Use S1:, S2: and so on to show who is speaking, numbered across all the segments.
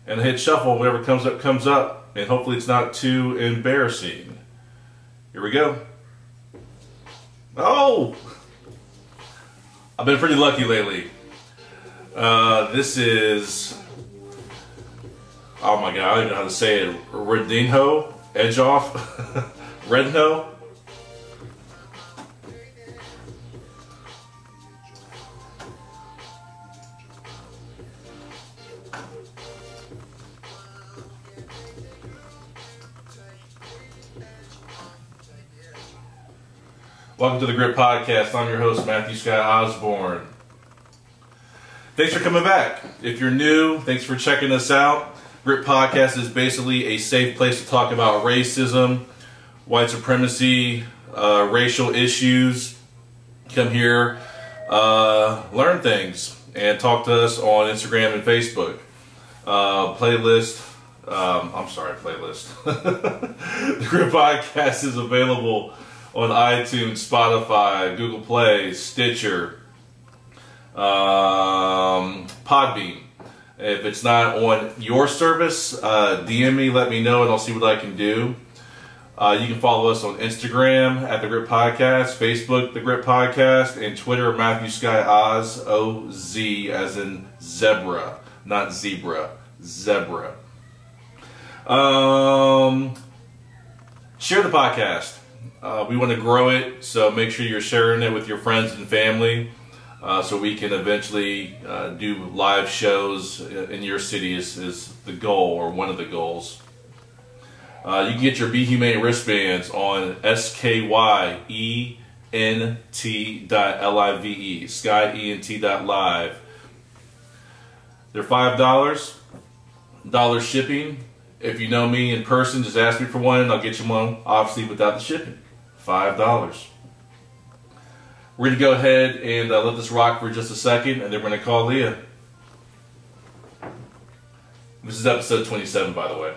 S1: and hit shuffle. Whatever comes up, comes up. And hopefully it's not too embarrassing. Here we go. Oh! I've been pretty lucky lately. This is... Oh my god, I don't even know how to say it. Redinho? Edge off? Redno? Welcome to the Grip Podcast. I'm your host, Matthew Sky Osborne. Thanks for coming back. If you're new, thanks for checking us out. Grip Podcast is basically a safe place to talk about racism, white supremacy, racial issues. Come here, learn things, and talk to us on Instagram and Facebook. Playlist. The Grip Podcast is available on iTunes, Spotify, Google Play, Stitcher, Podbean. If it's not on your service, DM me, let me know, and I'll see what I can do. You can follow us on Instagram at The Grip Podcast, Facebook, The Grip Podcast, and Twitter, Matthew Sky Oz, O-Z, as in zebra, not zebra, zebra. Share the podcast. We want to grow it, so make sure you're sharing it with your friends and family, so we can eventually do live shows in your city is the goal, or one of the goals. You can get your Be Humane wristbands on SkyEnt.live, SkyEnt.live. They're $5 shipping. If you know me in person, just ask me for one and I'll get you one, obviously without the shipping. $5. We're going to go ahead and let this rock for just a second, and then we're going to call Leah. This is episode 27, by the way.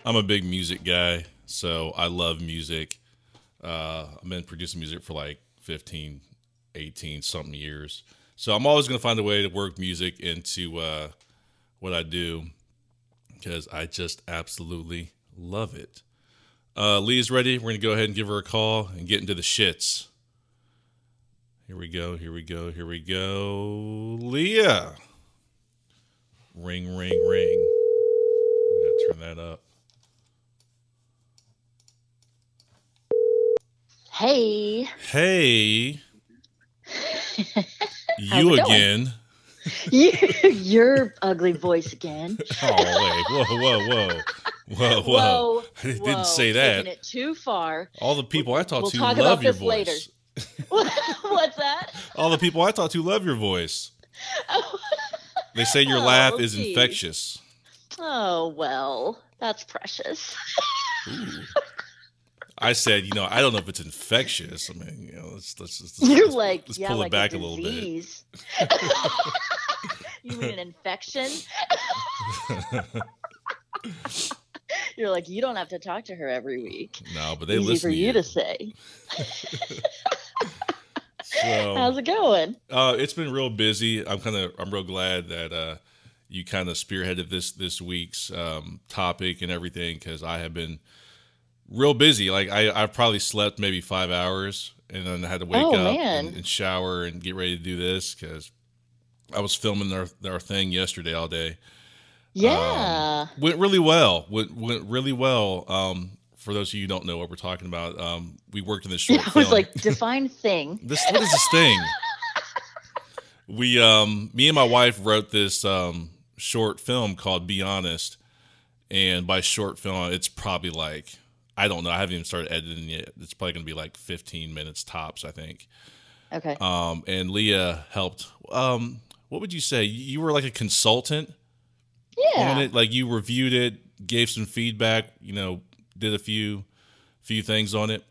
S1: I'm a big music guy, so I love music. I've been producing music for like 15, 18 something years. So I'm always going to find a way to work music into what I do, because I just absolutely love it. Leah's ready. We're going to go ahead and give her a call and get into the shits. Here we go. Leah. Ring, ring, ring. I got to turn that up.
S2: Hey.
S1: You again.
S2: Your ugly voice again.
S1: Oh, wait. Whoa. I didn't say that.
S2: Taking it too far.
S1: All the people I talk to
S2: talk
S1: love
S2: about
S1: your
S2: this
S1: voice.
S2: later. What's that?
S1: All the people I talk to love your voice. They say your laugh is
S2: geez.
S1: infectious.
S2: Oh, well, that's precious.
S1: Ooh. I said, I don't know if it's infectious. I mean, let's
S2: You're
S1: let's pull
S2: like
S1: it back a
S2: little
S1: bit.
S2: You mean an infection? You're like, you don't have to talk to her every week.
S1: No, but they
S2: Easy
S1: listen
S2: for
S1: to
S2: you to say.
S1: So,
S2: how's it going?
S1: It's been real busy. I'm real glad that you kind of spearheaded this week's topic and everything, because I have been real busy. Like I've probably slept maybe 5 hours, and then I had to wake up and shower and get ready to do this, because I was filming our thing yesterday all day.
S2: Yeah.
S1: Went really well. Went really well. for those of you who don't know what we're talking about, we worked in this short
S2: I
S1: film.
S2: was like, define thing.
S1: What is this thing? We, me and my wife wrote this short film called Be Honest. And by short film, it's probably like, I don't know. I haven't even started editing yet. It's probably going to be like 15 minutes tops, I think.
S2: Okay.
S1: And Leah helped. What would you say? You were like a consultant
S2: Yeah.
S1: on it. Like you reviewed it, gave some feedback, did a few things on it.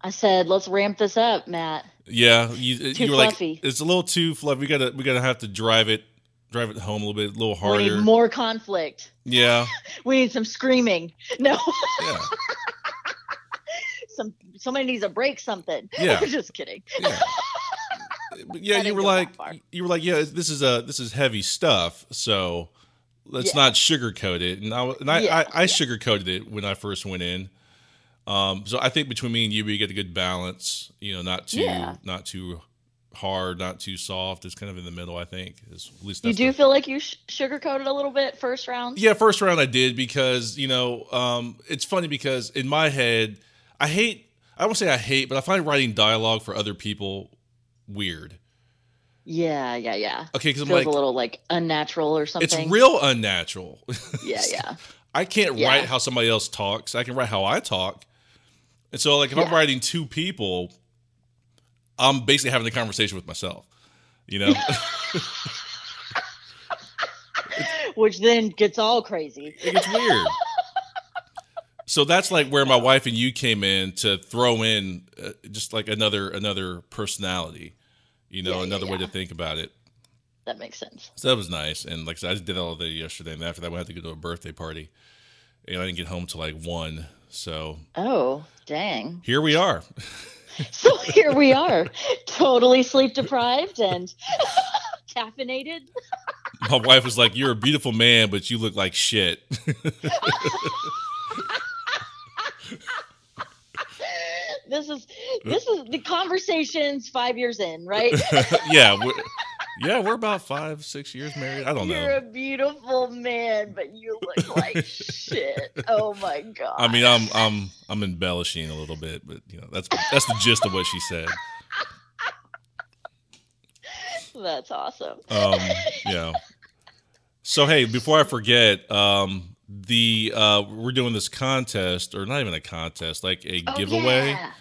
S2: I said, let's ramp this up, Matt.
S1: Yeah.
S2: Too
S1: you were
S2: fluffy.
S1: like, it's a little too fluffy. We gotta have to drive it home a little bit, a little harder.
S2: We need more conflict.
S1: Yeah.
S2: We need some screaming. No.
S1: Yeah.
S2: Somebody needs to break something.
S1: Yeah.
S2: Just kidding.
S1: Yeah. But yeah, you were like, yeah, this is heavy stuff. So let's not sugarcoat it. And I sugarcoated it when I first went in. So I think between me and you, we get a good balance. Not too hard, not too soft. It's kind of in the middle. I think. At least
S2: you do feel like you sugarcoated a little bit first round.
S1: Yeah, first round I did because it's funny because in my head I won't say I hate, but I find writing dialogue for other people weird.
S2: Yeah.
S1: Okay, because I'm
S2: feels
S1: like
S2: a little like unnatural or something.
S1: It's real unnatural.
S2: Yeah.
S1: I can't write how somebody else talks. I can write how I talk. And so, like, if I'm writing two people, I'm basically having a conversation with myself.
S2: Which then gets all crazy.
S1: It gets weird. So that's like where my wife and you came in to throw in just like another personality, another way to think about it.
S2: That makes sense.
S1: So that was nice. And like I said, I just did all day yesterday. And after that, we had to go to a birthday party. And I didn't get home till like 1. So.
S2: Oh, dang.
S1: Here we are.
S2: So here we are. Totally sleep deprived and caffeinated.
S1: My wife was like, "You're a beautiful man, but you look like shit."
S2: This is the conversation's 5 years in, right?
S1: Yeah, we're about 5-6 years married. I don't know.
S2: You're a beautiful man, but you look like shit. Oh my god.
S1: I mean, I'm embellishing a little bit, but that's the gist of what she said.
S2: That's awesome.
S1: Yeah. So hey, before I forget, we're doing this contest, or not even a contest, like a giveaway.
S2: Yeah.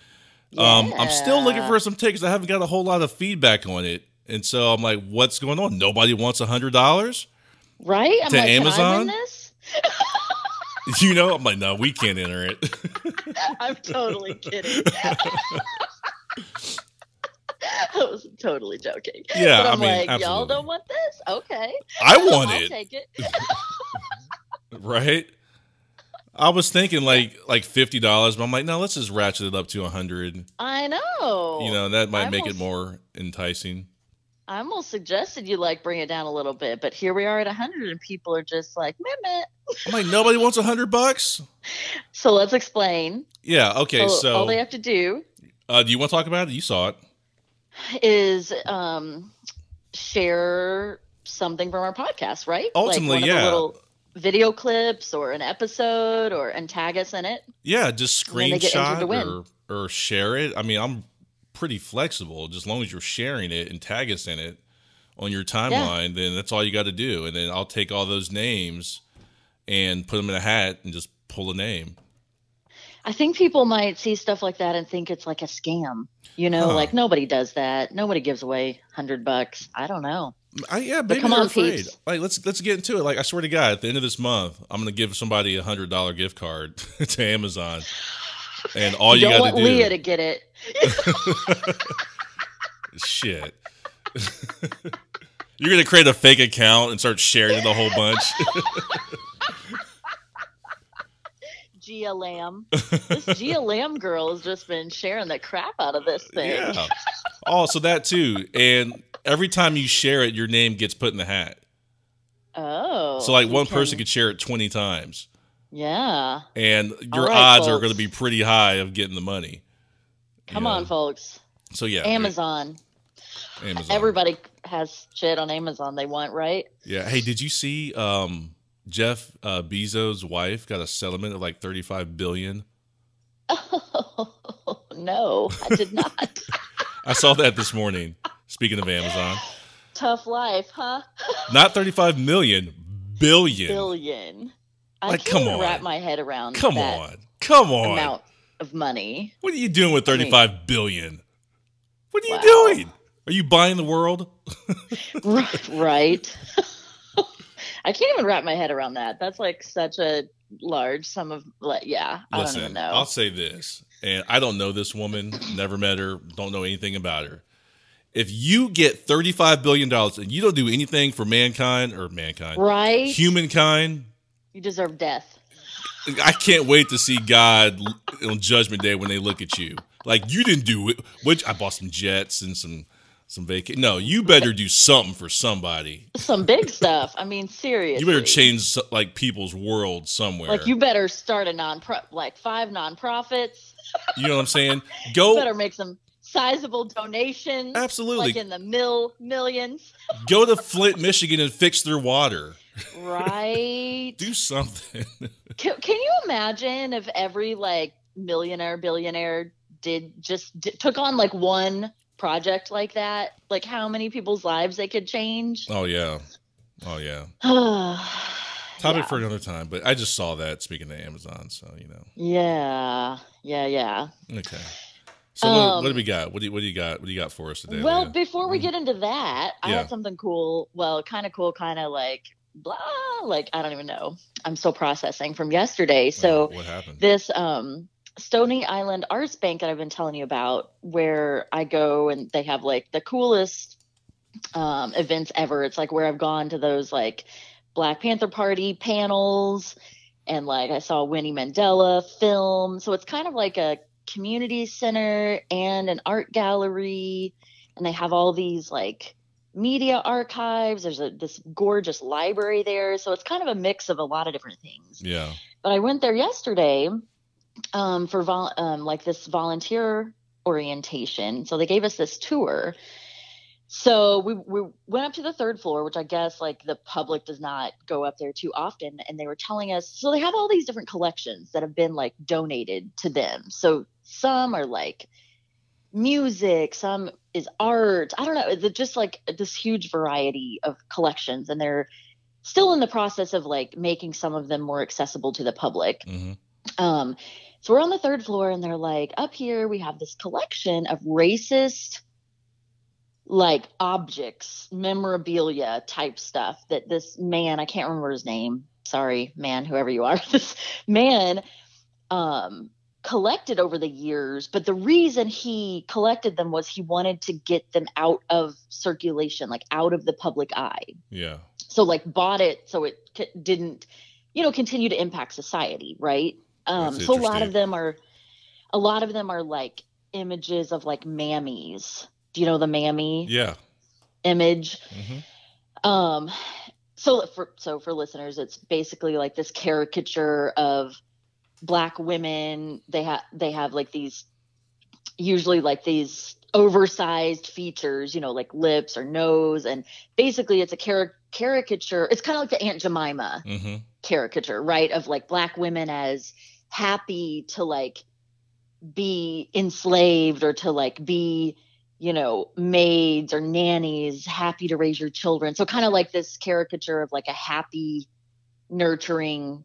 S1: I'm still looking for some tickets. I haven't got a whole lot of feedback on it, and so I'm like, what's going on? Nobody wants $100,
S2: right? I'm
S1: to
S2: like,
S1: Amazon.
S2: Can I win this?
S1: I'm like, no, we can't enter it.
S2: I'm totally kidding. I was totally joking.
S1: Yeah,
S2: but I'm like,
S1: absolutely.
S2: Y'all don't want this? Okay.
S1: I want
S2: I'll
S1: it.
S2: Take it.
S1: Right? I was thinking like $50, but I'm like, no, let's just ratchet it up to $100.
S2: I know.
S1: That might make it more enticing.
S2: I almost suggested you bring it down a little bit, but here we are at 100, and people are just like, meh.
S1: I'm like, nobody wants $100.
S2: So let's explain.
S1: Yeah. Okay. So
S2: all they have to do.
S1: Do you want to talk about it? You saw it.
S2: Is share something from our podcast, right?
S1: Ultimately,
S2: like one of the little video clips or an episode, and tag us in it.
S1: Yeah, just screenshot or share it. I mean, I'm pretty flexible. Just as long as you're sharing it and tag us in it on your timeline, then that's all you got to do. And then I'll take all those names and put them in a hat and just pull a name.
S2: I think people might see stuff like that and think it's like a scam. Like nobody does that. Nobody gives away $100. I don't know.
S1: Maybe they're afraid. Peeps. Like, let's get into it. Like, I swear to God, at the end of this month, I'm gonna give somebody $100 gift card to Amazon, and all you got to do.
S2: Don't want Leah to get it.
S1: Shit. You're gonna create a fake account and start sharing it a whole bunch.
S2: Gia Lamb. This Gia Lamb girl has just been sharing the crap out of this thing.
S1: Yeah. Oh, so that too. And every time you share it, your name gets put in the hat.
S2: Oh.
S1: So one person could share it 20 times.
S2: Yeah.
S1: And your odds are going to be pretty high of getting the money.
S2: Come on, folks.
S1: So yeah.
S2: Amazon. Everybody has shit on Amazon they want, right?
S1: Yeah. Hey, did you see Jeff Bezos' wife got a settlement of like $35 billion?
S2: Oh, no, I did not.
S1: I saw that this morning. Speaking of Amazon.
S2: Tough life, huh?
S1: Not 35 million, billion.
S2: Billion.
S1: Like,
S2: I can't even wrap my head around
S1: Come
S2: that
S1: on.
S2: amount of money.
S1: What are you doing with 35 billion? What are you doing? Are you buying the world?
S2: Right. I can't even wrap my head around that. That's like such a large sum of, I don't even know.
S1: I'll say this, and I don't know this woman, never met her, don't know anything about her. If you get $35 billion and you don't do anything for humankind,
S2: you deserve death.
S1: I can't wait to see God on Judgment Day when they look at you. Like, you didn't do it. Which I bought some jets and some vacation. No, you better do something for somebody.
S2: Some big stuff. I mean, seriously.
S1: You better change like people's world somewhere.
S2: Like, you better start a 5 nonprofits.
S1: You know what I'm saying?
S2: You better make some sizable donations.
S1: Absolutely.
S2: Like in the millions.
S1: Go to Flint, Michigan and fix their water.
S2: Right.
S1: Do something.
S2: Can you imagine if every millionaire, billionaire took on one project like that? Like, how many people's lives they could change?
S1: Oh yeah. Topic for another time, but I just saw that, speaking of Amazon, so
S2: Yeah.
S1: Okay. So what do we got? What do you got for us today?
S2: Well,
S1: Leah?
S2: before we get into that, I had something cool. Well, kind of cool, kind of blah, I don't even know. I'm still processing from yesterday. So
S1: what happened?
S2: This Stoney Island Arts Bank that I've been telling you about, where I go and they have the coolest events ever. It's where I've gone to those Black Panther Party panels, and I saw Winnie Mandela film. So it's kind of like a community center and an art gallery, and they have all these media archives. There's this gorgeous library there, so it's kind of a mix of a lot of different things.
S1: Yeah. But
S2: I went there yesterday for this volunteer orientation. So they gave us this tour. So we went up to the 3rd floor, which I guess the public does not go up there too often. And they were telling us, so they have all these different collections that have been donated to them. So some are music, some is art. I don't know. It's just this huge variety of collections, and they're still in the process of making some of them more accessible to the public.
S1: Mm-hmm.
S2: So we're on the 3rd floor, and they're up here we have this collection of racist objects, memorabilia type stuff that this man, I can't remember his name. Sorry, man, whoever you are. This man collected over the years, but the reason he collected them was he wanted to get them out of circulation, out of the public eye.
S1: Yeah.
S2: So bought it so it didn't, continue to impact society, right? So a lot of them are images of mammies. Do you know the mammy?
S1: Yeah.
S2: Image?
S1: Mm-hmm.
S2: So for listeners, it's basically this caricature of Black women. They have these, usually these oversized features, lips or nose, and basically it's a caricature. It's kind of like the Aunt Jemima caricature, right? Of Black women as happy to be enslaved, or to be, maids or nannies, happy to raise your children. So kind of this caricature of a happy, nurturing,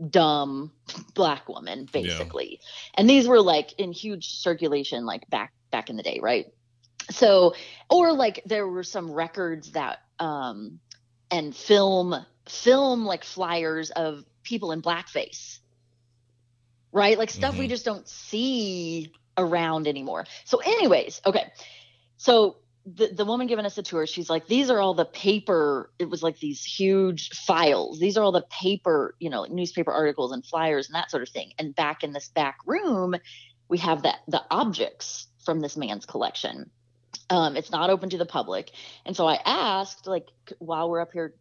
S2: dumb Black woman, basically. Yeah. And these were in huge circulation back in the day, right? So, or there were some records that and film flyers of people in blackface, right? Stuff we just don't see around anymore. So anyways, okay. So the woman giving us a tour, she's these are all the paper. It was these huge files. These are all the paper, newspaper articles and flyers and that sort of thing. And back in this back room, we have the objects from this man's collection. It's not open to the public. And so I asked, while we're up here,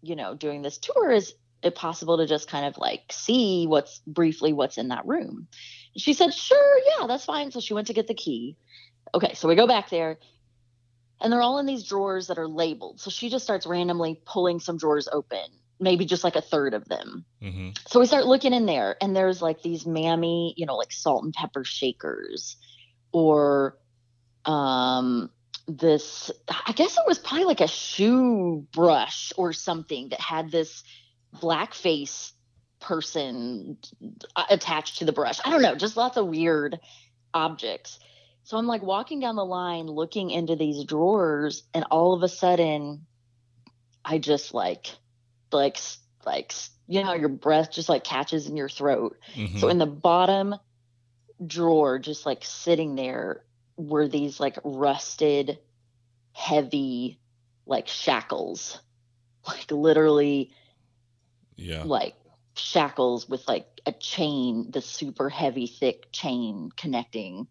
S2: doing this tour, is it possible to just kind of see what's in that room? And she said, sure, yeah, that's fine. So she went to get the key. Okay, so we go back there, and they're all in these drawers that are labeled. So she just starts randomly pulling some drawers open. maybe just like a third of them.
S1: Mm-hmm.
S2: So we start looking in there, and there's like these mammy, like salt and pepper shakers, or this, I guess it was probably like a shoe brush or something that had this blackface person attached to the brush. I don't know, just lots of weird objects. So I'm like walking down the line looking into these drawers, and all of a sudden I just like how your breath just like catches in your throat.
S1: Mm-hmm.
S2: So in the bottom drawer, just like sitting there, were these like rusted, heavy, like shackles, like literally, like shackles with like a chain, the super heavy, thick chain connecting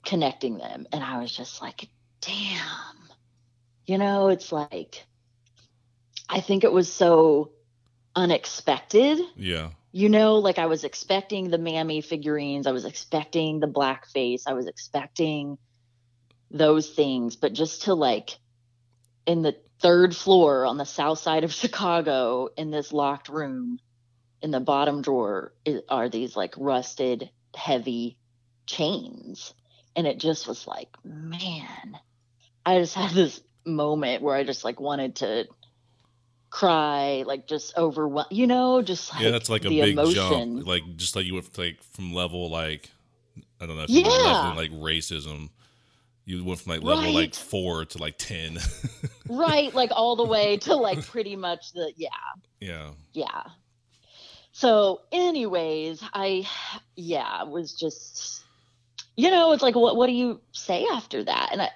S2: them. And I was just like, damn, it's like, I think it was so unexpected.
S1: Yeah.
S2: Like I was expecting the mammy figurines. I was expecting the blackface. I was expecting those things. But just to like in the third floor on the south side of Chicago in this locked room, in the bottom drawer are these like rusted, heavy chains. And it just was like, man, I just had this moment where I just like wanted to cry, like just overwhelmed, just like
S1: that's like a
S2: the
S1: big
S2: emotion.
S1: jump, like just like you went like from level like I don't know if
S2: you
S1: level like racism, you went from like level like 4 to like 10.
S2: Right, like all the way to like pretty much the yeah. So anyways, I was just it's like what do you say after that? And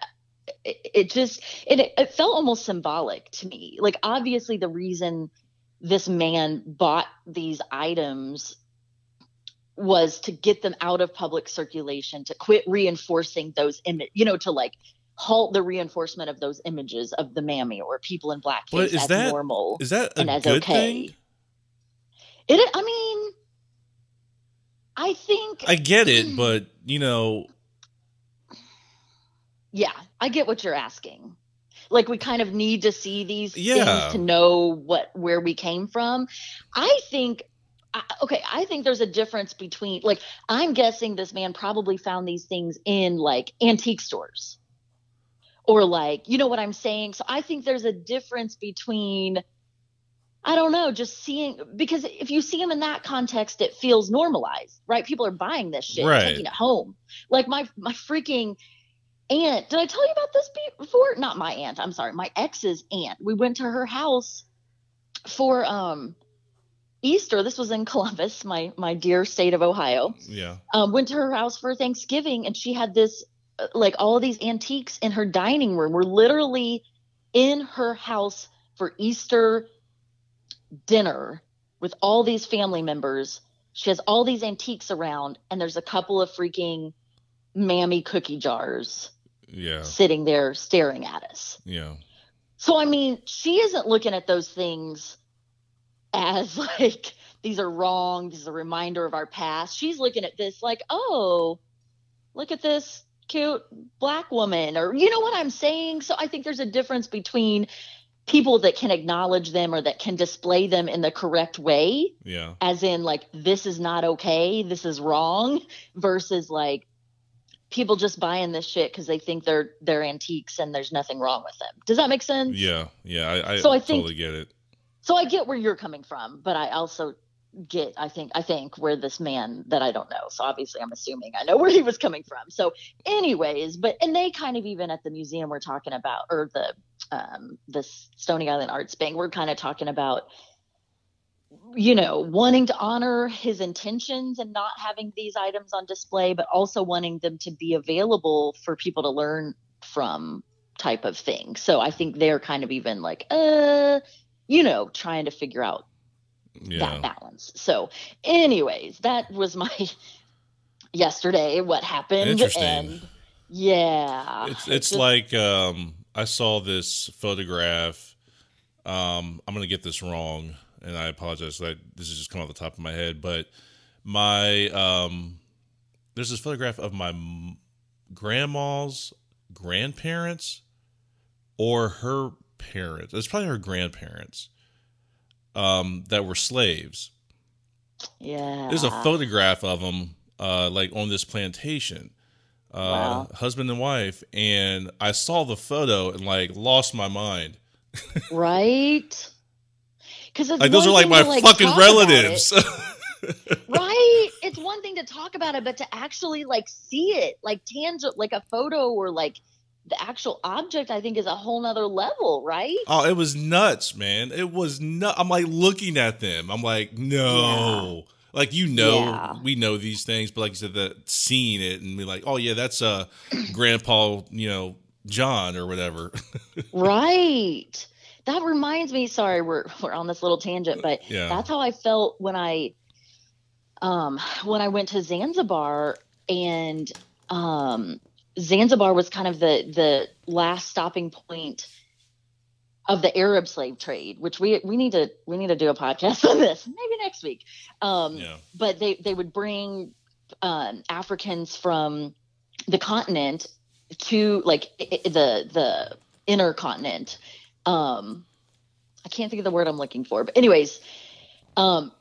S2: it felt almost symbolic to me. Like obviously the reason this man bought these items was to get them out of public circulation, to quit reinforcing those to like halt the reinforcement of those images of the mammy or people in blackface as normal.
S1: Is that a
S2: and as
S1: good
S2: okay
S1: thing?
S2: I mean, I think
S1: I get it, but
S2: yeah, I get what you're asking. Like we kind of need to see these things to know where we came from. I think there's a difference between, like, I'm guessing this man probably found these things in like antique stores or like, you know what I'm saying? So I think there's a difference between, I don't know, just seeing, because if you see them in that context, it feels normalized, right? People are buying this shit, taking it home. Like my freaking aunt, did I tell you about this before? Not my aunt, I'm sorry, my ex's aunt. We went to her house for Easter. This was in Columbus, my dear state of Ohio.
S1: Yeah.
S2: Went to her house for Thanksgiving, and she had this like all of these antiques in her dining room. We're literally in her house for Easter dinner with all these family members. She has all these antiques around, and there's a couple of freaking mammy cookie jars sitting there staring at us.
S1: Yeah.
S2: So, I mean, she isn't looking at those things as like, these are wrong, this is a reminder of our past. She's looking at this like, oh, look at this cute black woman, or you know what I'm saying? So I think there's a difference between people that can acknowledge them or that can display them in the correct way.
S1: Yeah.
S2: As in like, this is not okay, this is wrong, versus like people just buying this shit because they think they're antiques and there's nothing wrong with them. Does that make sense?
S1: Yeah. Yeah. I totally get it.
S2: So I get where you're coming from, but I also get, I think where this man that I don't know. So obviously I'm assuming I know where he was coming from. So anyways, and they kind of, even at the museum we're talking about, or the Stoney Island Arts Bank, we're kind of talking about, wanting to honor his intentions and not having these items on display, but also wanting them to be available for people to learn from, type of thing. So I think they're kind of even like, trying to figure out that balance. So anyways, that was my yesterday, what happened.
S1: Interesting.
S2: And yeah,
S1: it's like, I saw this photograph. I'm going to get this wrong, and I apologize. This is just coming off the top of my head, but there's this photograph of my grandma's grandparents or her parents. It's probably her grandparents. that were slaves.
S2: Yeah.
S1: There's a photograph of them like on this plantation.
S2: Wow.
S1: Husband and wife, and I saw the photo and like lost my mind.
S2: Right? Because
S1: Like those are like my fucking relatives.
S2: Right? It's one thing to talk about it, but to actually like see it, like tangible, like a photo or like the actual object, I think is a whole nother level, right?
S1: Oh, it was nuts, man. It was nuts. I'm like looking at them. I'm like, no. Yeah. Like, we know these things, but like you said, that seeing it and be like, oh yeah, that's Grandpa, John or whatever.
S2: Right. That reminds me, sorry, we're on this little tangent, but that's how I felt when I went to Zanzibar, and Zanzibar was kind of the last stopping point of the Arab slave trade, which we need to do a podcast on this maybe next week. But they would bring Africans from the continent to like the inner continent. I can't think of the word I'm looking for, but anyways,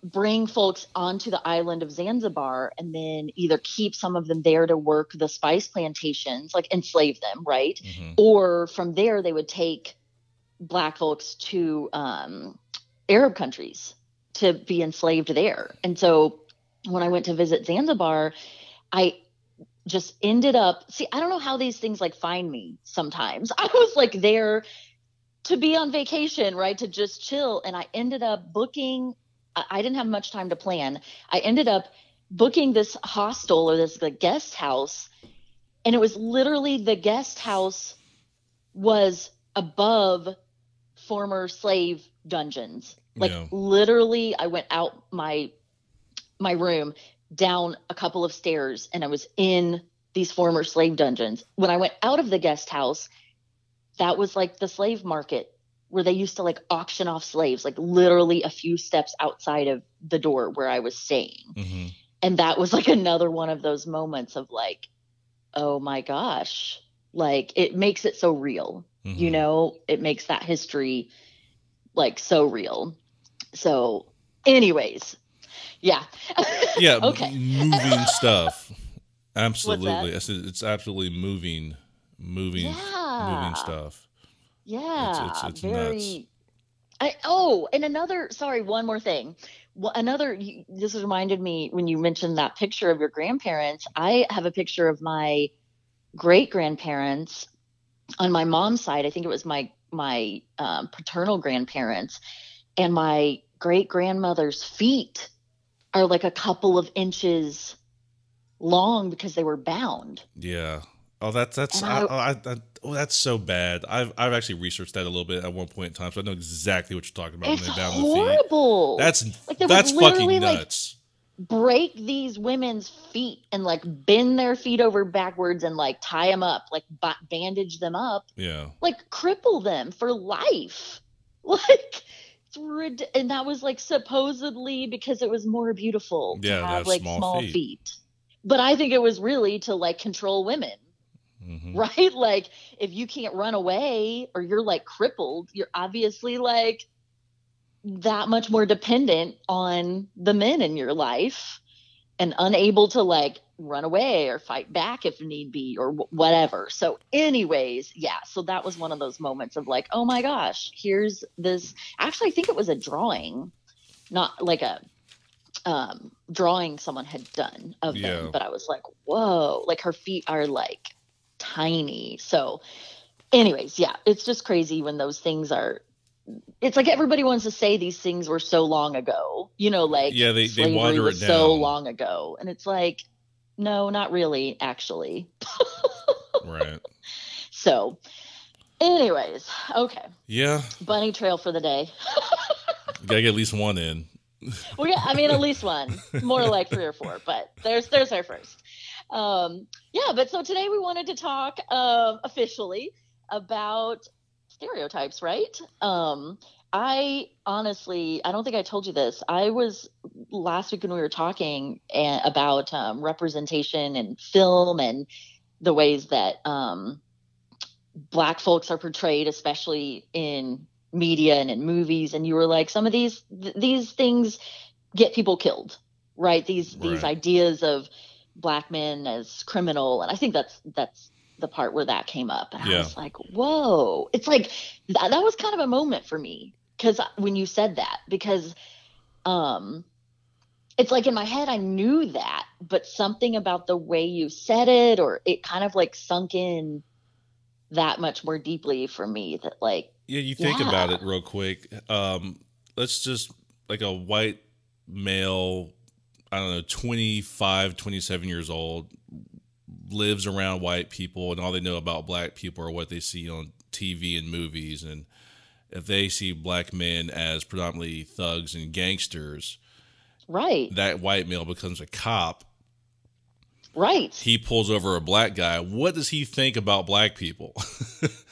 S2: bring folks onto the island of Zanzibar and then either keep some of them there to work the spice plantations, like enslave them, right? Mm-hmm. Or from there, they would take Black folks to Arab countries to be enslaved there. And so when I went to visit Zanzibar, I just ended up, I don't know how these things like find me sometimes. I was like there to be on vacation, right? To just chill. And I ended up booking, I didn't have much time to plan. I ended up booking this hostel or this guest house. And it was literally the guest house was above former slave dungeons. Like literally I went out my room down a couple of stairs and I was in these former slave dungeons. When I went out of the guest house, that was like the slave market where they used to like auction off slaves, like literally a few steps outside of the door where I was staying. Mm-hmm. And that was like another one of those moments of like, oh my gosh, like it makes it so real. Mm-hmm. It makes that history like so real. So anyways, yeah.
S1: Okay. Moving stuff. Absolutely. I said it's absolutely moving stuff.
S2: Yeah.
S1: It's very
S2: nuts. And one more thing. This reminded me when you mentioned that picture of your grandparents. I have a picture of my great grandparents on my mom's side. I think it was my paternal grandparents, and my great grandmother's feet are like a couple of inches long because they were bound.
S1: Yeah. Oh, that's so bad. I've actually researched that a little bit at one point in time, so I know exactly what you're talking about.
S2: It's horrible.
S1: That's fucking nuts.
S2: Like, break these women's feet and like bend their feet over backwards and like tie them up, like bandage them up.
S1: Yeah.
S2: Like cripple them for life. Like and that was like supposedly because it was more beautiful to have like small feet. But I think it was really to like control women. Mm-hmm. Right? Like if you can't run away or you're like crippled, you're obviously like that much more dependent on the men in your life and unable to like run away or fight back if need be or whatever. So anyways, so that was one of those moments of like, oh my gosh, here's this. Actually, I think it was a drawing, not like a drawing someone had done of them, but I was like, whoa, like her feet are like tiny. So anyways, it's just crazy when those things are, it's like everybody wants to say these things were so long ago, like
S1: they water it down
S2: so long ago. And it's like, no, not really, actually.
S1: Right.
S2: So anyways, okay.
S1: Yeah.
S2: Bunny trail for the day.
S1: You gotta get at least one in.
S2: Well, yeah, I mean, at least one. More like 3 or 4, but there's our first. But so today we wanted to talk officially about stereotypes, right? I honestly, I don't think I told you this. I was last week when we were talking about representation in film and the ways that Black folks are portrayed, especially in media and in movies, and you were like, some of these things get people killed, right? These ideas of black men as criminal, and I think that's the part where that came up, and I was like, whoa. It's like that was kind of a moment for me, because when you said that, because it's like in my head I knew that, but something about the way you said it, or it kind of like sunk in that much more deeply for me, that like,
S1: you think about it real quick. Let's just, like, a white male, I don't know, 25, 27 years old, lives around white people, and all they know about black people are what they see on TV and movies. And if they see black men as predominantly thugs and gangsters,
S2: right,
S1: that white male becomes a cop.
S2: Right.
S1: He pulls over a black guy. What does he think about black people?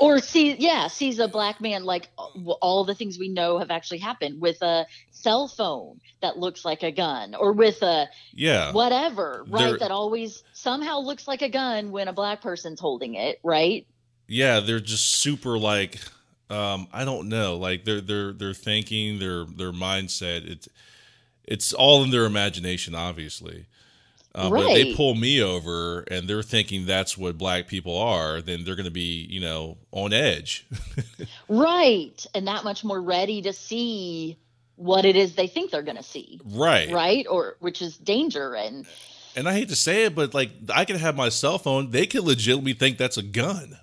S2: Or sees a black man, like all the things we know have actually happened, with a cell phone that looks like a gun, or with a whatever, right? That always somehow looks like a gun when a black person's holding it, right?
S1: Yeah, they're just super, like, I don't know, like their thinking, their mindset. It's all in their imagination, obviously. But if they pull me over and they're thinking that's what black people are, then they're going to be, on edge.
S2: Right. And that much more ready to see what it is they think they're going to see.
S1: Right.
S2: Right. Or which is danger. And
S1: I hate to say it, but like, I can have my cell phone. They could legitimately think that's a gun.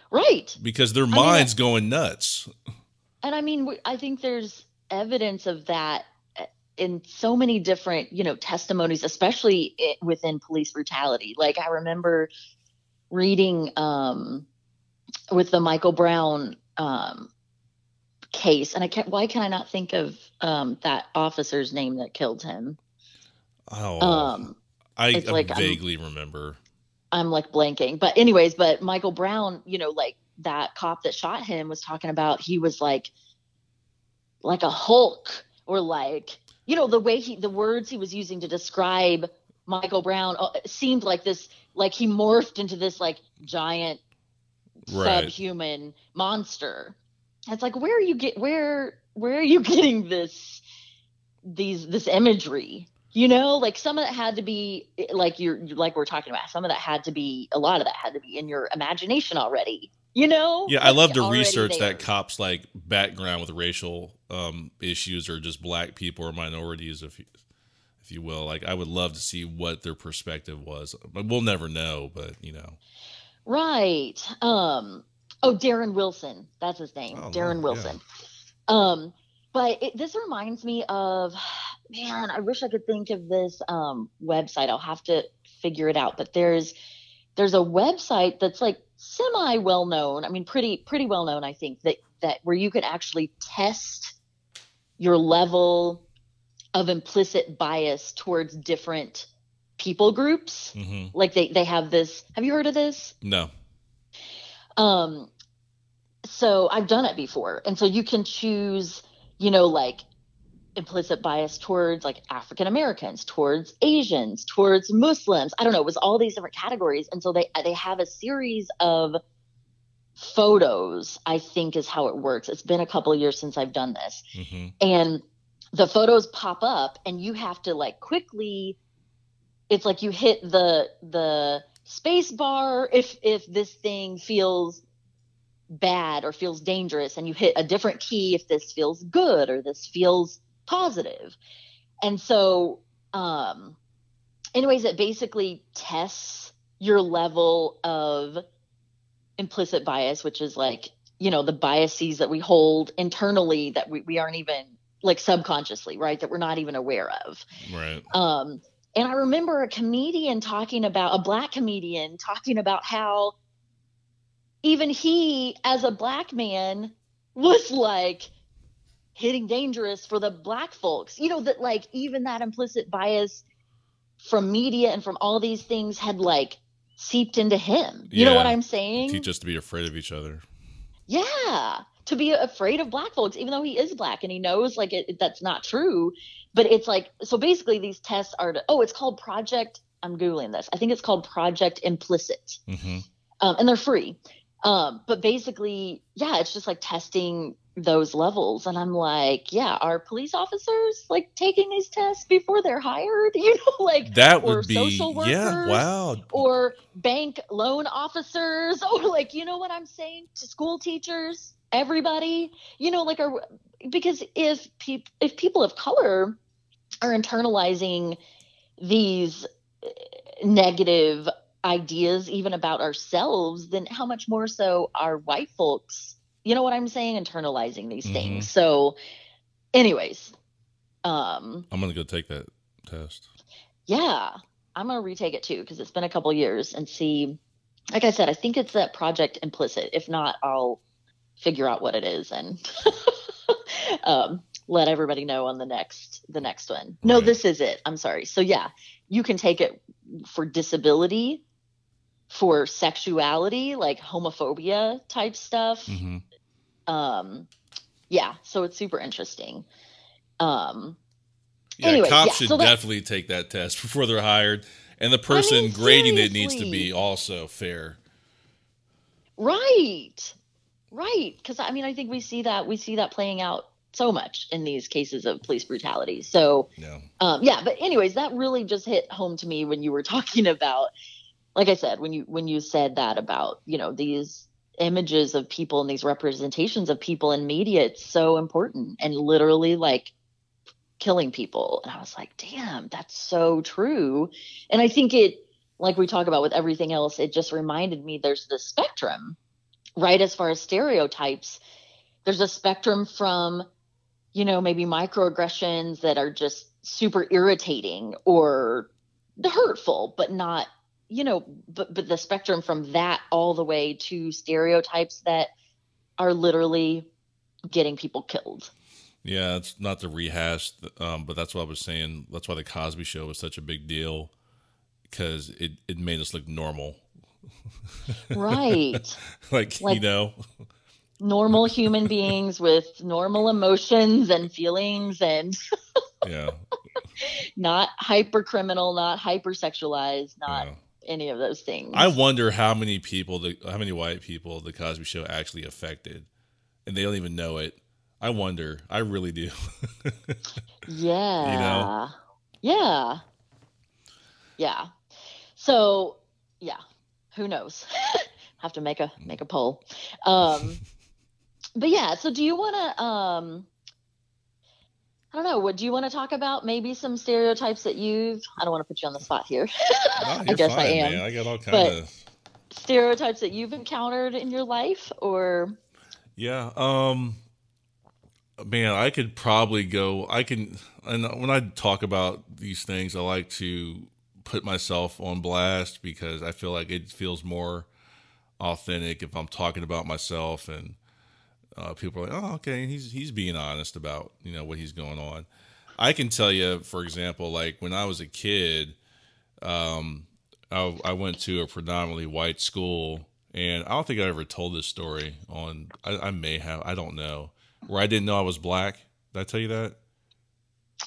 S2: Right.
S1: Because their mind's going nuts.
S2: And I mean, I think there's evidence of that in so many different, testimonies, especially within police brutality. Like, I remember reading with the Michael Brown case, and why can I not think of that officer's name that killed him?
S1: Oh, I vaguely remember.
S2: I'm like blanking, but anyways, Michael Brown, like that cop that shot him was talking about, he was like a Hulk, or like, the way the words he was using to describe Michael Brown seemed like this, like he morphed into this like giant subhuman monster. It's like, where are you getting this imagery? Like some of that had to be like we're talking about. Some of that had to be, a lot of that had to be in your imagination already. Yeah,
S1: I love to research that cop's like background with racial issues, or just black people or minorities, if you will. Like, I would love to see what their perspective was. But we'll never know, but
S2: Right. Darren Wilson. That's his name. Darren Wilson. Yeah. But this reminds me of, man, I wish I could think of this website. I'll have to figure it out. But there's a website that's like semi well known. I mean, pretty well known, I think, that where you could actually test your level of implicit bias towards different people groups. Mm-hmm. Like they have this. Have you heard of this?
S1: No.
S2: So I've done it before. And so you can choose, like implicit bias towards like African Americans, towards Asians, towards Muslims. I don't know. It was all these different categories. And so they have a series of photos, I think is how it works. It's been a couple of years since I've done this. Mm-hmm. And the photos pop up and you have to like quickly, it's like you hit the space bar if this thing feels bad or feels dangerous, and you hit a different key if this feels good or this feels positive. And so anyways, it basically tests your level of implicit bias, which is like, the biases that we hold internally that we aren't even, like, subconsciously, right, that we're not even aware of.
S1: Right.
S2: And I remember a black comedian talking about how even he, as a black man, was like hitting dangerous for the black folks, that like even that implicit bias from media and from all these things had like seeped into him. You know what I'm saying?
S1: Teach us to be afraid of each other.
S2: Yeah. To be afraid of black folks, even though he is black and he knows like that's not true. But it's like, so basically these tests are it's called I'm Googling this. I think it's called Project Implicit. Mm-hmm. And they're free. But basically, yeah, it's just like testing those levels. And I'm like, yeah, are police officers like taking these tests before they're hired? You know, like,
S1: That
S2: or
S1: would be,
S2: social
S1: yeah,
S2: workers
S1: wow.
S2: or bank loan officers or like, you know what I'm saying? To school teachers, everybody, you know, like, because if people of color are internalizing these negative ideas even about ourselves, then how much more so are white folks, you know what I'm saying, internalizing these things. So anyways,
S1: I'm gonna go take that test.
S2: yeah, I'm gonna retake it too because it's been a couple years and see. Like I said, I think it's that project implicit. If not, I'll figure out what it is and let everybody know on the next one. No,
S1: Right.
S2: this is it. I'm sorry. So yeah, you can take it for disability, for sexuality, like homophobia type stuff. Yeah, so it's super interesting.
S1: Yeah,
S2: Anyways,
S1: cops should definitely take that test before they're hired, and the person grading it needs to be also fair.
S2: Right. Because I mean, I think we see that playing out so much in these cases of police brutality. So, yeah. But anyways, that really just hit home to me when you were talking about, like I said, when you said that about, you know, these images of people and these representations of people in media. It's so important and literally like killing people. And I was like, damn, that's so true. And I think it, like we talk about with everything else, it just reminded me there's this spectrum, right? As far as stereotypes, there's a spectrum from, you know, maybe microaggressions that are just super irritating or hurtful, but not, you know, but the spectrum from that all the way to stereotypes that are literally getting people killed.
S1: Yeah, it's not to rehash, but that's what I was saying. That's why the Cosby Show was such a big deal, because it made us look normal.
S2: Right.
S1: like, you know,
S2: normal human beings with normal emotions and feelings and
S1: yeah,
S2: not hyper criminal, not hypersexualized, not any of those things.
S1: I wonder how many white people the Cosby Show actually affected, and they don't even know it. I wonder. I really do.
S2: Yeah.
S1: You know?
S2: Yeah. Yeah. So, yeah. Who knows? Have to make a poll. But yeah, so do you want to I don't know, do you want to talk about maybe some stereotypes that I don't want to put you on the spot here.
S1: No,
S2: I guess
S1: fine,
S2: I am.
S1: Man. I got all kinds of
S2: stereotypes that you've encountered in your life, or
S1: yeah, man, I could probably go. And when I talk about these things, I like to put myself on blast because I feel like it feels more authentic if I'm talking about myself, and people are like, "Oh, okay, he's being honest about, you know, what he's going on." I can tell you, for example, like when I was a kid, I went to a predominantly white school, and I don't think I ever told this story on. I may have. I don't know. Where I didn't know I was black. Did I tell you that?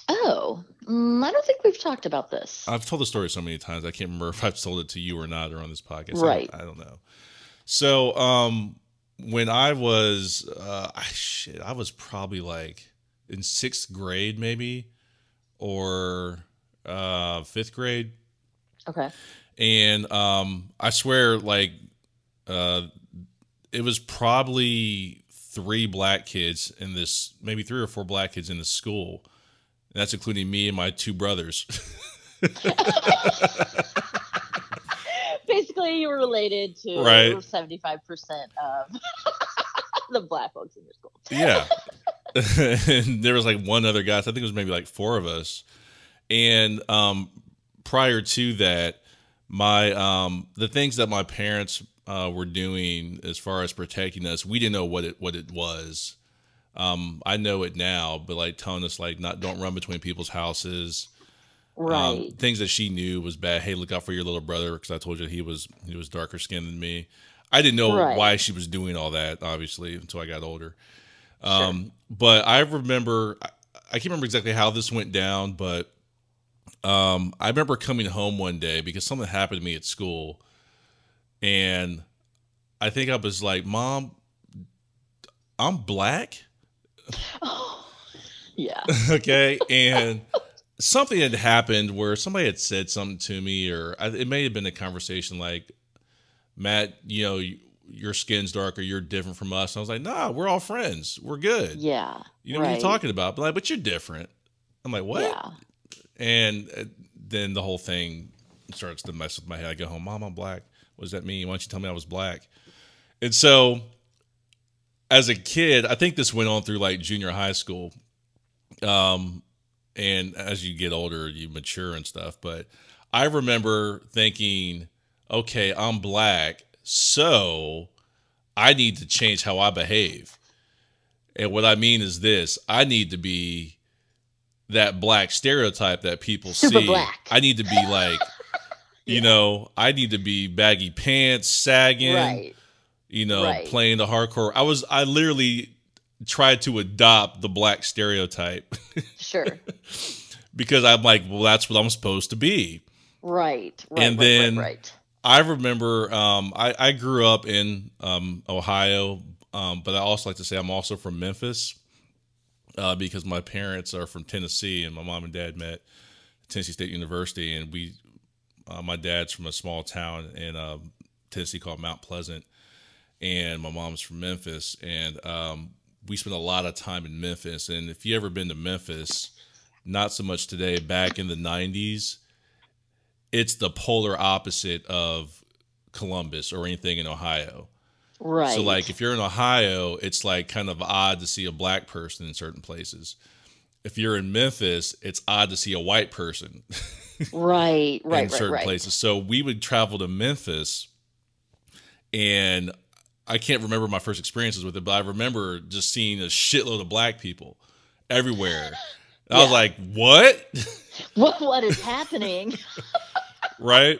S2: Oh, I don't think we've talked about this.
S1: I've told the story so many times. I can't remember if I've told it to you or not, or on this podcast.
S2: Right.
S1: I don't know. So, when I was, I was probably like in 6th grade, maybe, or 5th grade.
S2: Okay.
S1: And I swear, like, it was probably 3 black kids in this, maybe 3 or 4 black kids in the school. And that's including me and my 2 brothers.
S2: Basically, you were related to 75% of the black folks in your school.
S1: Yeah. And there was like one other guy. So I think it was maybe like 4 of us. And prior to that, the things that my parents were doing as far as protecting us, we didn't know what it was. I know it now, but like telling us like don't run between people's houses.
S2: Right.
S1: Things that she knew was bad. Hey, look out for your little brother, because I told you he was darker skinned than me. I didn't know why she was doing all that, obviously, until I got older. Sure. But I remember, I can't remember exactly how this went down, but I remember coming home one day because something happened to me at school, and I think I was like, Mom, I'm black.
S2: Oh, yeah.
S1: Okay. And something had happened where somebody had said something to me, or it may have been a conversation like, Matt, your skin's darker, you're different from us. And I was like, nah, we're all friends. We're good.
S2: Yeah.
S1: You know what you're talking about? But you're different. I'm like, what?
S2: Yeah.
S1: And then the whole thing starts to mess with my head. I go home, Mom, I'm black. What does that mean? Why don't you tell me I was black? And so as a kid, I think this went on through like junior high school. And as you get older, you mature and stuff. But I remember thinking, okay, I'm black, so I need to change how I behave. And what I mean is this: I need to be that black stereotype that people
S2: Super
S1: see.
S2: black.
S1: I need to be like, I need to be baggy pants, sagging,
S2: Right.
S1: Playing the hardcore. I literally tried to adopt the black stereotype.
S2: Sure.
S1: Because I'm like, well, that's what I'm supposed to be.
S2: Right.
S1: And then I remember I grew up in Ohio, but I also like to say I'm also from Memphis because my parents are from Tennessee, and my mom and dad met at Tennessee State University, and my dad's from a small town in Tennessee called Mount Pleasant, and my mom's from Memphis, and we spent a lot of time in Memphis. And if you ever been to Memphis, not so much today, back in the 90s, it's the polar opposite of Columbus or anything in Ohio.
S2: Right.
S1: So like if you're in Ohio, it's like kind of odd to see a black person in certain places. If you're in Memphis, it's odd to see a white person.
S2: Right.
S1: In certain places. So we would travel to Memphis, and I can't remember my first experiences with it, but I remember just seeing a shitload of black people everywhere. I was like, what?
S2: What is happening?
S1: Right?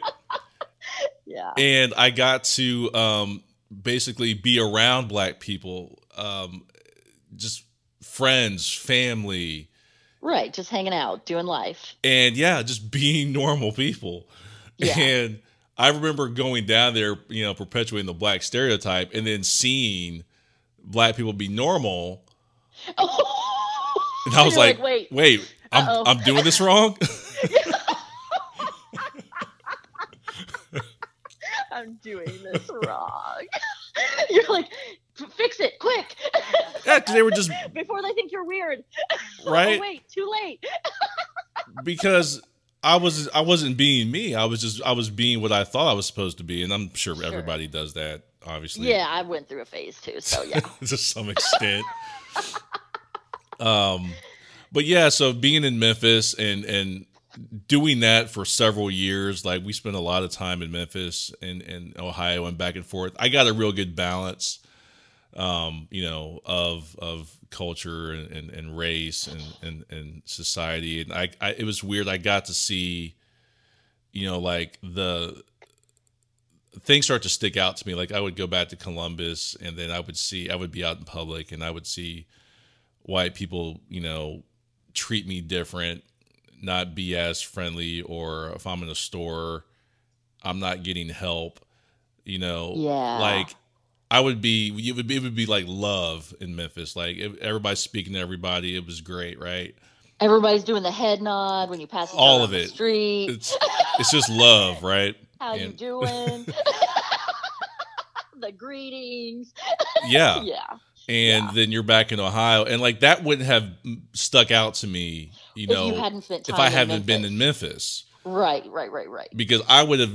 S2: Yeah.
S1: And I got to basically be around black people, just friends, family.
S2: Right. Just hanging out, doing life.
S1: And yeah, just being normal people.
S2: Yeah.
S1: And I remember going down there, perpetuating the black stereotype, and then seeing black people be normal.
S2: Oh.
S1: And I was like, wait,
S2: Uh-oh.
S1: I'm doing this wrong?
S2: I'm doing this wrong. You're like, fix it, quick.
S1: Yeah, because they were just...
S2: Before they think you're weird.
S1: Right?
S2: Oh, wait, too late.
S1: Because I wasn't being me. I was being what I thought I was supposed to be. And I'm sure everybody does that, obviously.
S2: Yeah, I went through a phase too, so yeah.
S1: To some extent. But yeah, so being in Memphis and doing that for several years, like we spent a lot of time in Memphis and Ohio and back and forth. I got a real good balance, of culture and race and society. And I it was weird. I got to see, like the things start to stick out to me. Like I would go back to Columbus, and then I would be out in public, and I would see white people, treat me different, not be as friendly, or if I'm in a store, I'm not getting help, like it would be like love in Memphis. Like everybody's speaking to everybody. It was great. Right.
S2: Everybody's doing the head nod when you pass each
S1: all
S2: other
S1: of
S2: on
S1: it.
S2: The street.
S1: It's just love. Right.
S2: How you doing? The greetings.
S1: Yeah.
S2: Yeah.
S1: And then you're back in Ohio, and like that wouldn't have stuck out to me,
S2: if you hadn't spent time
S1: if I hadn't been in Memphis.
S2: Right.
S1: Because I would have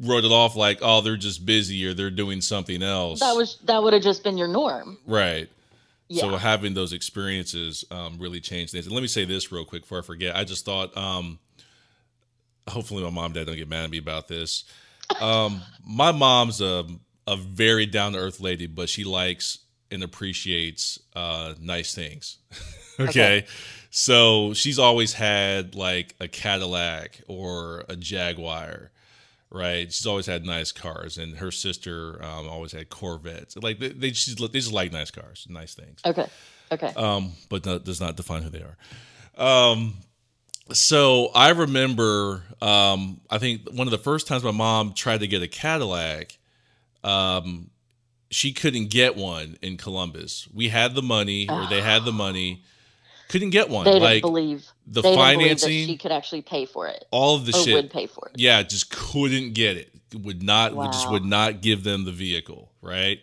S1: wrote it off like, oh, they're just busy or they're doing something else.
S2: That would have just been your norm.
S1: Right.
S2: Yeah.
S1: So having those experiences really changed things. And let me say this real quick before I forget. I just thought, hopefully my mom and dad don't get mad at me about this. My mom's a very down-to-earth lady, but she likes and appreciates nice things. Okay. So she's always had like a Cadillac or a Jaguar, right? She's always had nice cars, and her sister always had Corvettes. Like they just like nice cars, nice things.
S2: Okay.
S1: But does not define who they are. So I remember, I think one of the first times my mom tried to get a Cadillac, she couldn't get one in Columbus. We had the money, or they had the money, couldn't get one.
S2: They
S1: like
S2: didn't believe
S1: the
S2: they
S1: financing,
S2: didn't believe that she could actually pay for it.
S1: all of the
S2: or
S1: shit,
S2: would pay for it.
S1: Yeah, just couldn't get it. Would not,
S2: Wow.
S1: just would not give them the vehicle. Right?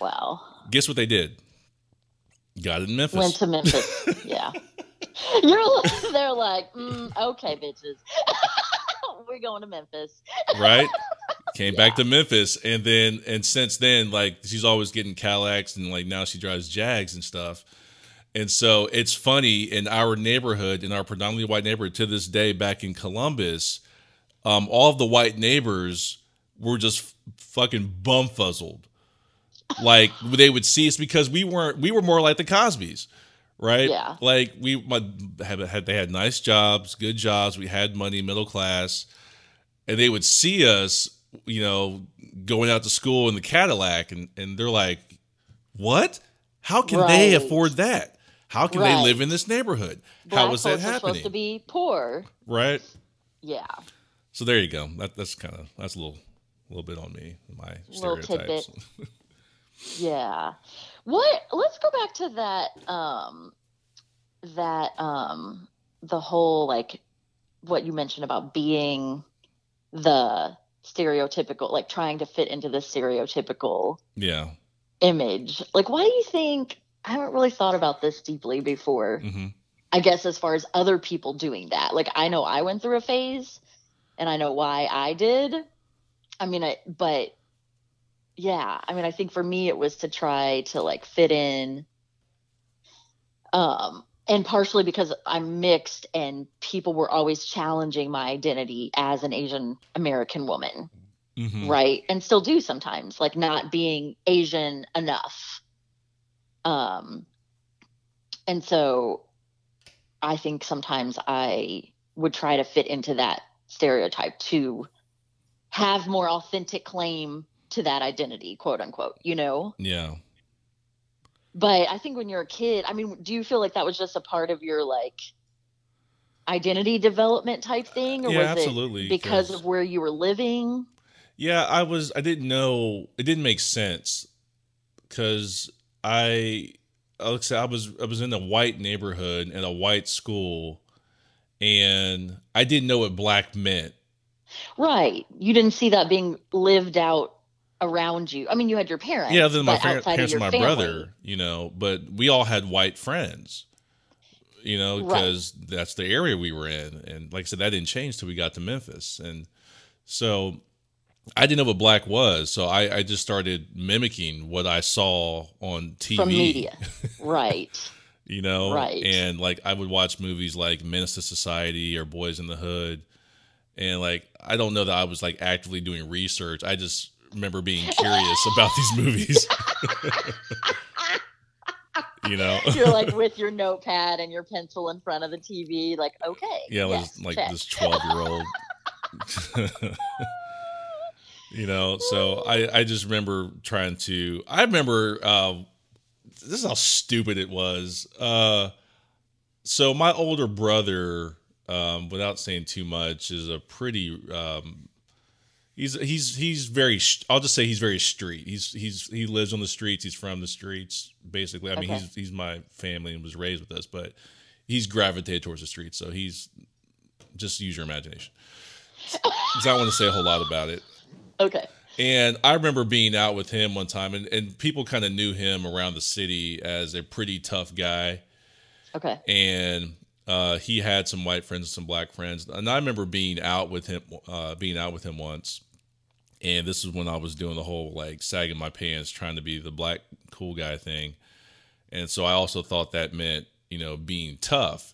S2: Wow.
S1: Guess what they did? Got it in Memphis.
S2: Went to Memphis. Yeah. They're like, okay, bitches. We're going to Memphis.
S1: Right? Came back to Memphis, and since then, like, she's always getting Cadillacs, and like now she drives Jags and stuff. And so it's funny, in our neighborhood, in our predominantly white neighborhood, to this day, back in Columbus, all of the white neighbors were just fucking bumfuzzled. Like, they would see us because we were more like the Cosbys, right?
S2: Yeah.
S1: Like, they had nice jobs, good jobs. We had money, middle class, and they would see us, you know, going out to school in the Cadillac, and they're like, "What? How can they afford that? How can they live in this neighborhood? How is that happening?"
S2: Are supposed to be poor,
S1: right?
S2: Yeah.
S1: So there you go. That's a little bit on me, my stereotypes.
S2: Yeah. Let's go back to the whole, like, what you mentioned about being the stereotypical, like trying to fit into the stereotypical image. Like, why do you think, I haven't really thought about this deeply before. Mm-hmm. I guess as far as other people doing that. Like, I know I went through a phase and I know why I did. I mean, I think for me it was to try to, like, fit in. And partially because I'm mixed and people were always challenging my identity as an Asian American woman. Mm-hmm. Right. And still do sometimes, like, not being Asian enough. And so I think sometimes I would try to fit into that stereotype to have more authentic claim to that identity, quote unquote, you know?
S1: Yeah.
S2: But I think when you're a kid, I mean, do you feel like that was just a part of your, like, identity development type thing? Or was
S1: absolutely,
S2: it because of where you were living?
S1: Yeah, I didn't know. It didn't make sense because I was in a white neighborhood in a white school, and I didn't know what black meant.
S2: Right. You didn't see that being lived out around you. I mean, you had your parents.
S1: Yeah, other than my parents and my
S2: family.
S1: brother, you know, but we all had white friends, you know, because that's the area we were in. And like I said, that didn't change till we got to Memphis. And so I didn't know what black was. So I just started mimicking what I saw on TV.
S2: From media. Right.
S1: You know?
S2: Right.
S1: And like I would watch movies like Menace to Society or Boys in the Hood. And like, I don't know that I was like actively doing research. I just remember being curious about these movies. You know,
S2: you're like with your notepad and your pencil in front of the TV, like, okay.
S1: Yeah, yes, like check. This 12-year-old. You know, so I just remember this is how stupid it was. So my older brother, without saying too much, is a pretty he's very, I'll just say he's very street. He lives on the streets. He's from the streets, basically. I mean, he's my family and was raised with us, but he's gravitated towards the streets. So he's, just use your imagination. Because I don't want to say a whole lot about it.
S2: Okay.
S1: And I remember being out with him one time, and people kind of knew him around the city as a pretty tough guy.
S2: Okay.
S1: And he had some white friends and some black friends. And I remember being out with him once. And this is when I was doing the whole, like, sagging my pants, trying to be the black cool guy thing. And so I also thought that meant, you know, being tough.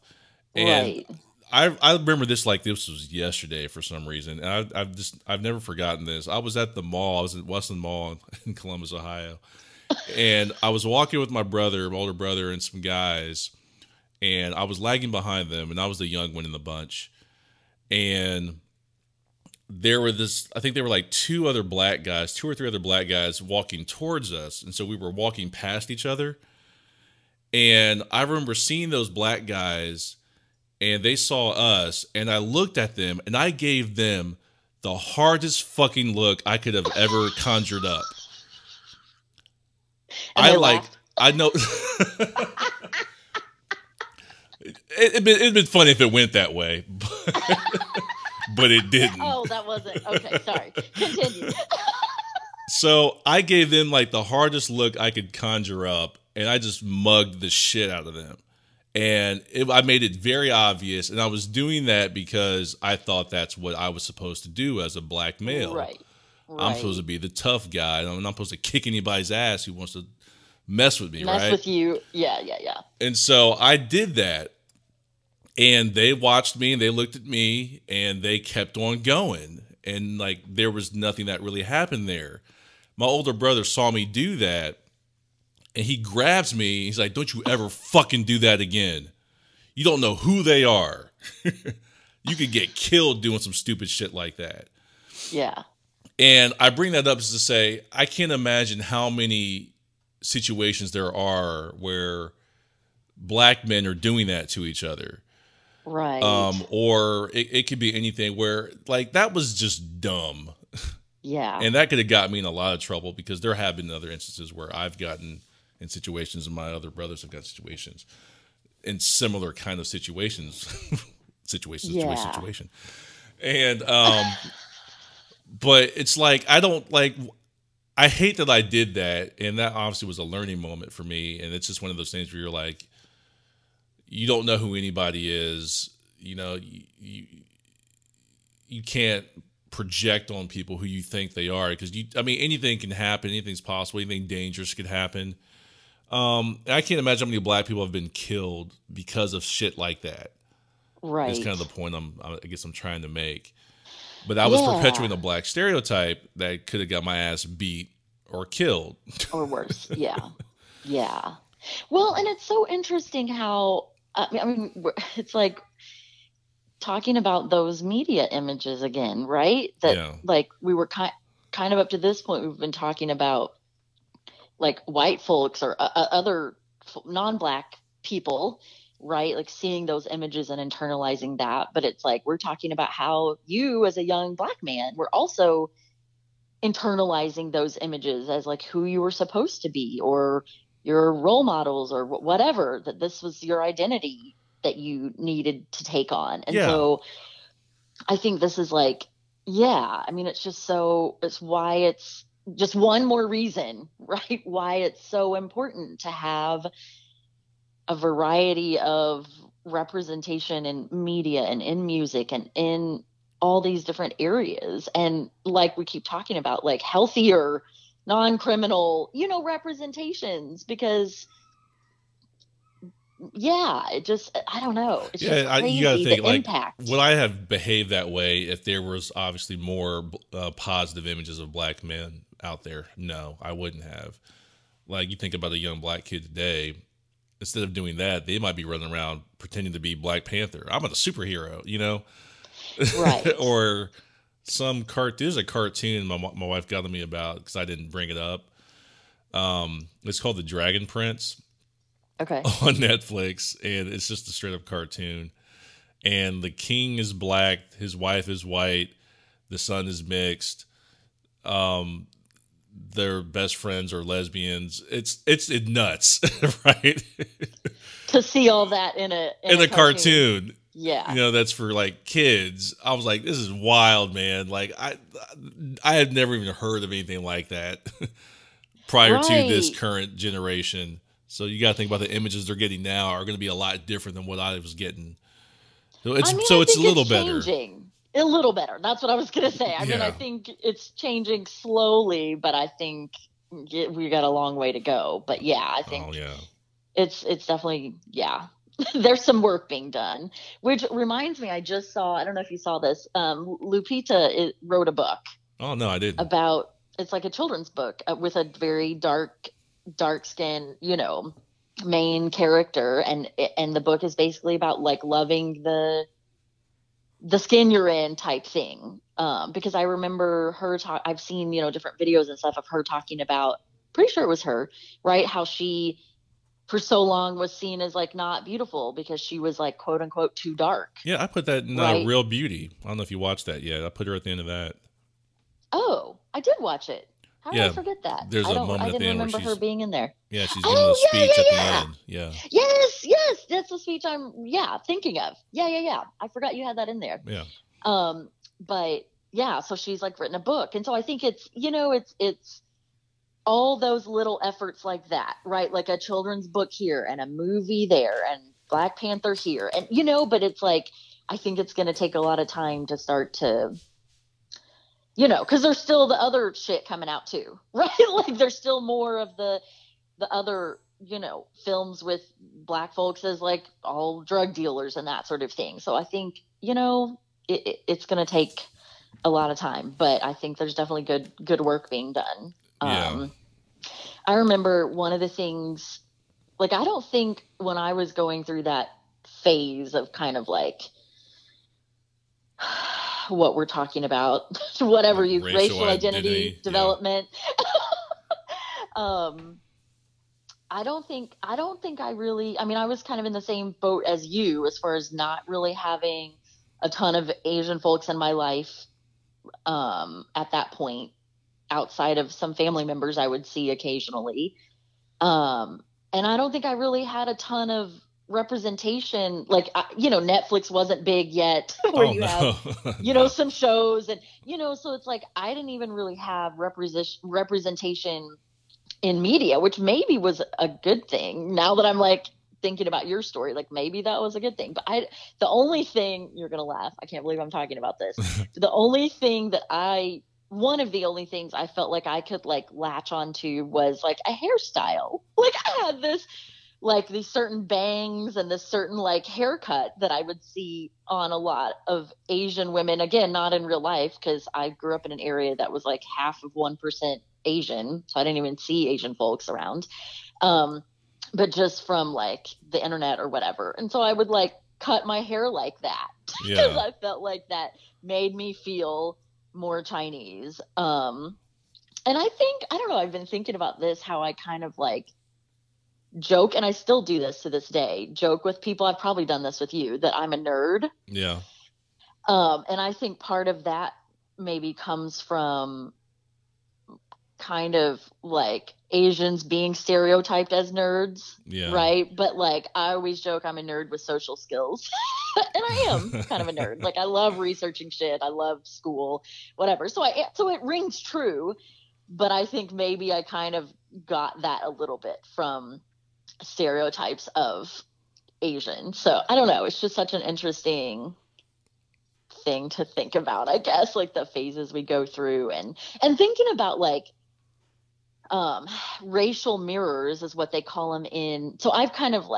S1: And I remember this like this was yesterday for some reason. And I've never forgotten this. I was at the mall. I was at Westland Mall in Columbus, Ohio. And I was walking with my older brother, and some guys. And I was lagging behind them, and I was the young one in the bunch. And there were I think there were like two or three other black guys walking towards us. And so we were walking past each other. And I remember seeing those black guys, and they saw us, and I looked at them, and I gave them the hardest fucking look I could have ever conjured up.
S2: And they laughed.
S1: I know. It'd been funny if it went that way, but it didn't.
S2: Oh, that wasn't. Okay, sorry. Continue.
S1: So I gave them like the hardest look I could conjure up, and I just mugged the shit out of them. And I made it very obvious, and I was doing that because I thought that's what I was supposed to do as a black male.
S2: Right.
S1: I'm supposed to be the tough guy. I'm not supposed to kick anybody's ass who wants to mess with me,
S2: mess
S1: right?
S2: with you. Yeah.
S1: And so I did that, and they watched me, and they looked at me, and they kept on going. And like there was nothing that really happened there. My older brother saw me do that, and he grabs me. He's like, "Don't you ever fucking do that again. You don't know who they are. You could get killed doing some stupid shit like that."
S2: Yeah.
S1: And I bring that up just to say, I can't imagine how many situations there are where black men are doing that to each other.
S2: Right.
S1: Or it could be anything where, like, that was just dumb.
S2: Yeah.
S1: And that could have got me in a lot of trouble because there have been other instances where I've gotten in situations and my other brothers have got situations in similar kind of situations. Situation. And, but it's like, I hate that I did that. And that obviously was a learning moment for me. And it's just one of those things where you're like, you don't know who anybody is. You know, you can't project on people who you think they are because anything can happen. Anything's possible. Anything dangerous could happen. I can't imagine how many black people have been killed because of shit like that.
S2: Right.
S1: That's kind of the point I guess I'm trying to make. But I was perpetuating a black stereotype that could have got my ass beat or killed.
S2: Or worse. Yeah. Yeah. Well, and it's so interesting how, it's like talking about those media images again, right? That like we were kind of up to this point, we've been talking about like white folks or other non-black people, right? Like seeing those images and internalizing that. But it's like, we're talking about how you as a young black man were also internalizing those images as like who you were supposed to be or your role models or whatever, that this was your identity that you needed to take on. And so I think this is like, it's just it's why it's just one more reason, right? Why it's so important to have a variety of representation in media and in music and in all these different areas. And like we keep talking about, like healthier, non-criminal, representations, because it just, I don't know. It's just crazy,
S1: you gotta think,
S2: the impact.
S1: Would I have behaved that way if there was obviously more positive images of black men out there? No, I wouldn't have. Like, you think about a young black kid today, instead of doing that, they might be running around pretending to be Black Panther. I'm a superhero, Right. Or some there's a cartoon my wife got on me about because I didn't bring it up. It's called The Dragon Prince.
S2: Okay.
S1: On Netflix, and it's just a straight up cartoon. And the king is black, his wife is white, the son is mixed. Their best friends are lesbians. It's nuts, right?
S2: To see all that in a
S1: cartoon.
S2: Yeah.
S1: That's for like kids. I was like, this is wild, man. Like I had never even heard of anything like that prior to this current generation. So you got to think about the images they're getting now are going to be a lot different than what I was getting. So it's a little better.
S2: A little better. That's what I was going to say. I think it's changing slowly, but I think we got a long way to go. But I think it's definitely, there's some work being done, which reminds me, I just saw, I don't know if you saw this, Lupita wrote a book.
S1: Oh, no, I didn't.
S2: It's like a children's book with a very dark skin, main character. And the book is basically about like loving the skin you're in type thing. Because I remember her I've seen, different videos and stuff of her talking about, pretty sure it was her, right? How she for so long was seen as like not beautiful because she was like, quote unquote, too dark.
S1: Yeah. I put that in Real Beauty. I don't know if you watched that yet. I put her at the end of that.
S2: Oh, I did watch it. How did I forget that?
S3: There's a moment
S2: I
S3: at the
S2: didn't
S3: end
S2: remember her being in there.
S3: Yeah, she's giving a speech at the end. Yeah.
S2: Yes, that's the speech I'm thinking of. Yeah. I forgot you had that in there.
S3: Yeah.
S2: But yeah, so she's like written a book, and so I think it's it's all those little efforts like that, right? Like a children's book here and a movie there and Black Panther here, and but it's like I think it's going to take a lot of time to start to. Because there's still the other shit coming out too, right? Like there's still more of the other, films with Black folks as like all drug dealers and that sort of thing. So I think, it's going to take a lot of time, but I think there's definitely good work being done.
S3: Yeah.
S2: I remember one of the things, like, I don't think when I was going through that phase of kind of like, what we're talking about, whatever you racial identity development. Yeah. I don't think I really, I mean, I was kind of in the same boat as you as far as not really having a ton of Asian folks in my life at that point, outside of some family members I would see occasionally. And I don't think I really had a ton of representation, like Netflix wasn't big yet where have some shows and so it's like I didn't even really have representation in media, which maybe was a good thing. Now that I'm like thinking about your story, like maybe that was a good thing, but the only thing, you're gonna laugh, I can't believe I'm talking about this. One of the only things I felt like I could like latch onto was like a hairstyle. Like I had this like these certain bangs and this certain like haircut that I would see on a lot of Asian women. Again, not in real life, because I grew up in an area that was like half of 1% Asian. So I didn't even see Asian folks around. But just from like the internet or whatever. And so I would like cut my hair like that because I felt like that made me feel more Chinese. And I think, I don't know, I've been thinking about this, how I kind of like joke, and I still do this to this day, joke with people, I've probably done this with you, that I'm a nerd.
S3: Yeah.
S2: And I think part of that maybe comes from kind of like Asians being stereotyped as nerds.
S3: Yeah. Right.
S2: But like I always joke I'm a nerd with social skills. And I am kind of a nerd. Like I love researching shit. I love school, whatever. So it rings true, but I think maybe I kind of got that a little bit from stereotypes of Asian. So I don't know. It's just such an interesting thing to think about, I guess, like the phases we go through and thinking about like racial mirrors is what they call them in. So how do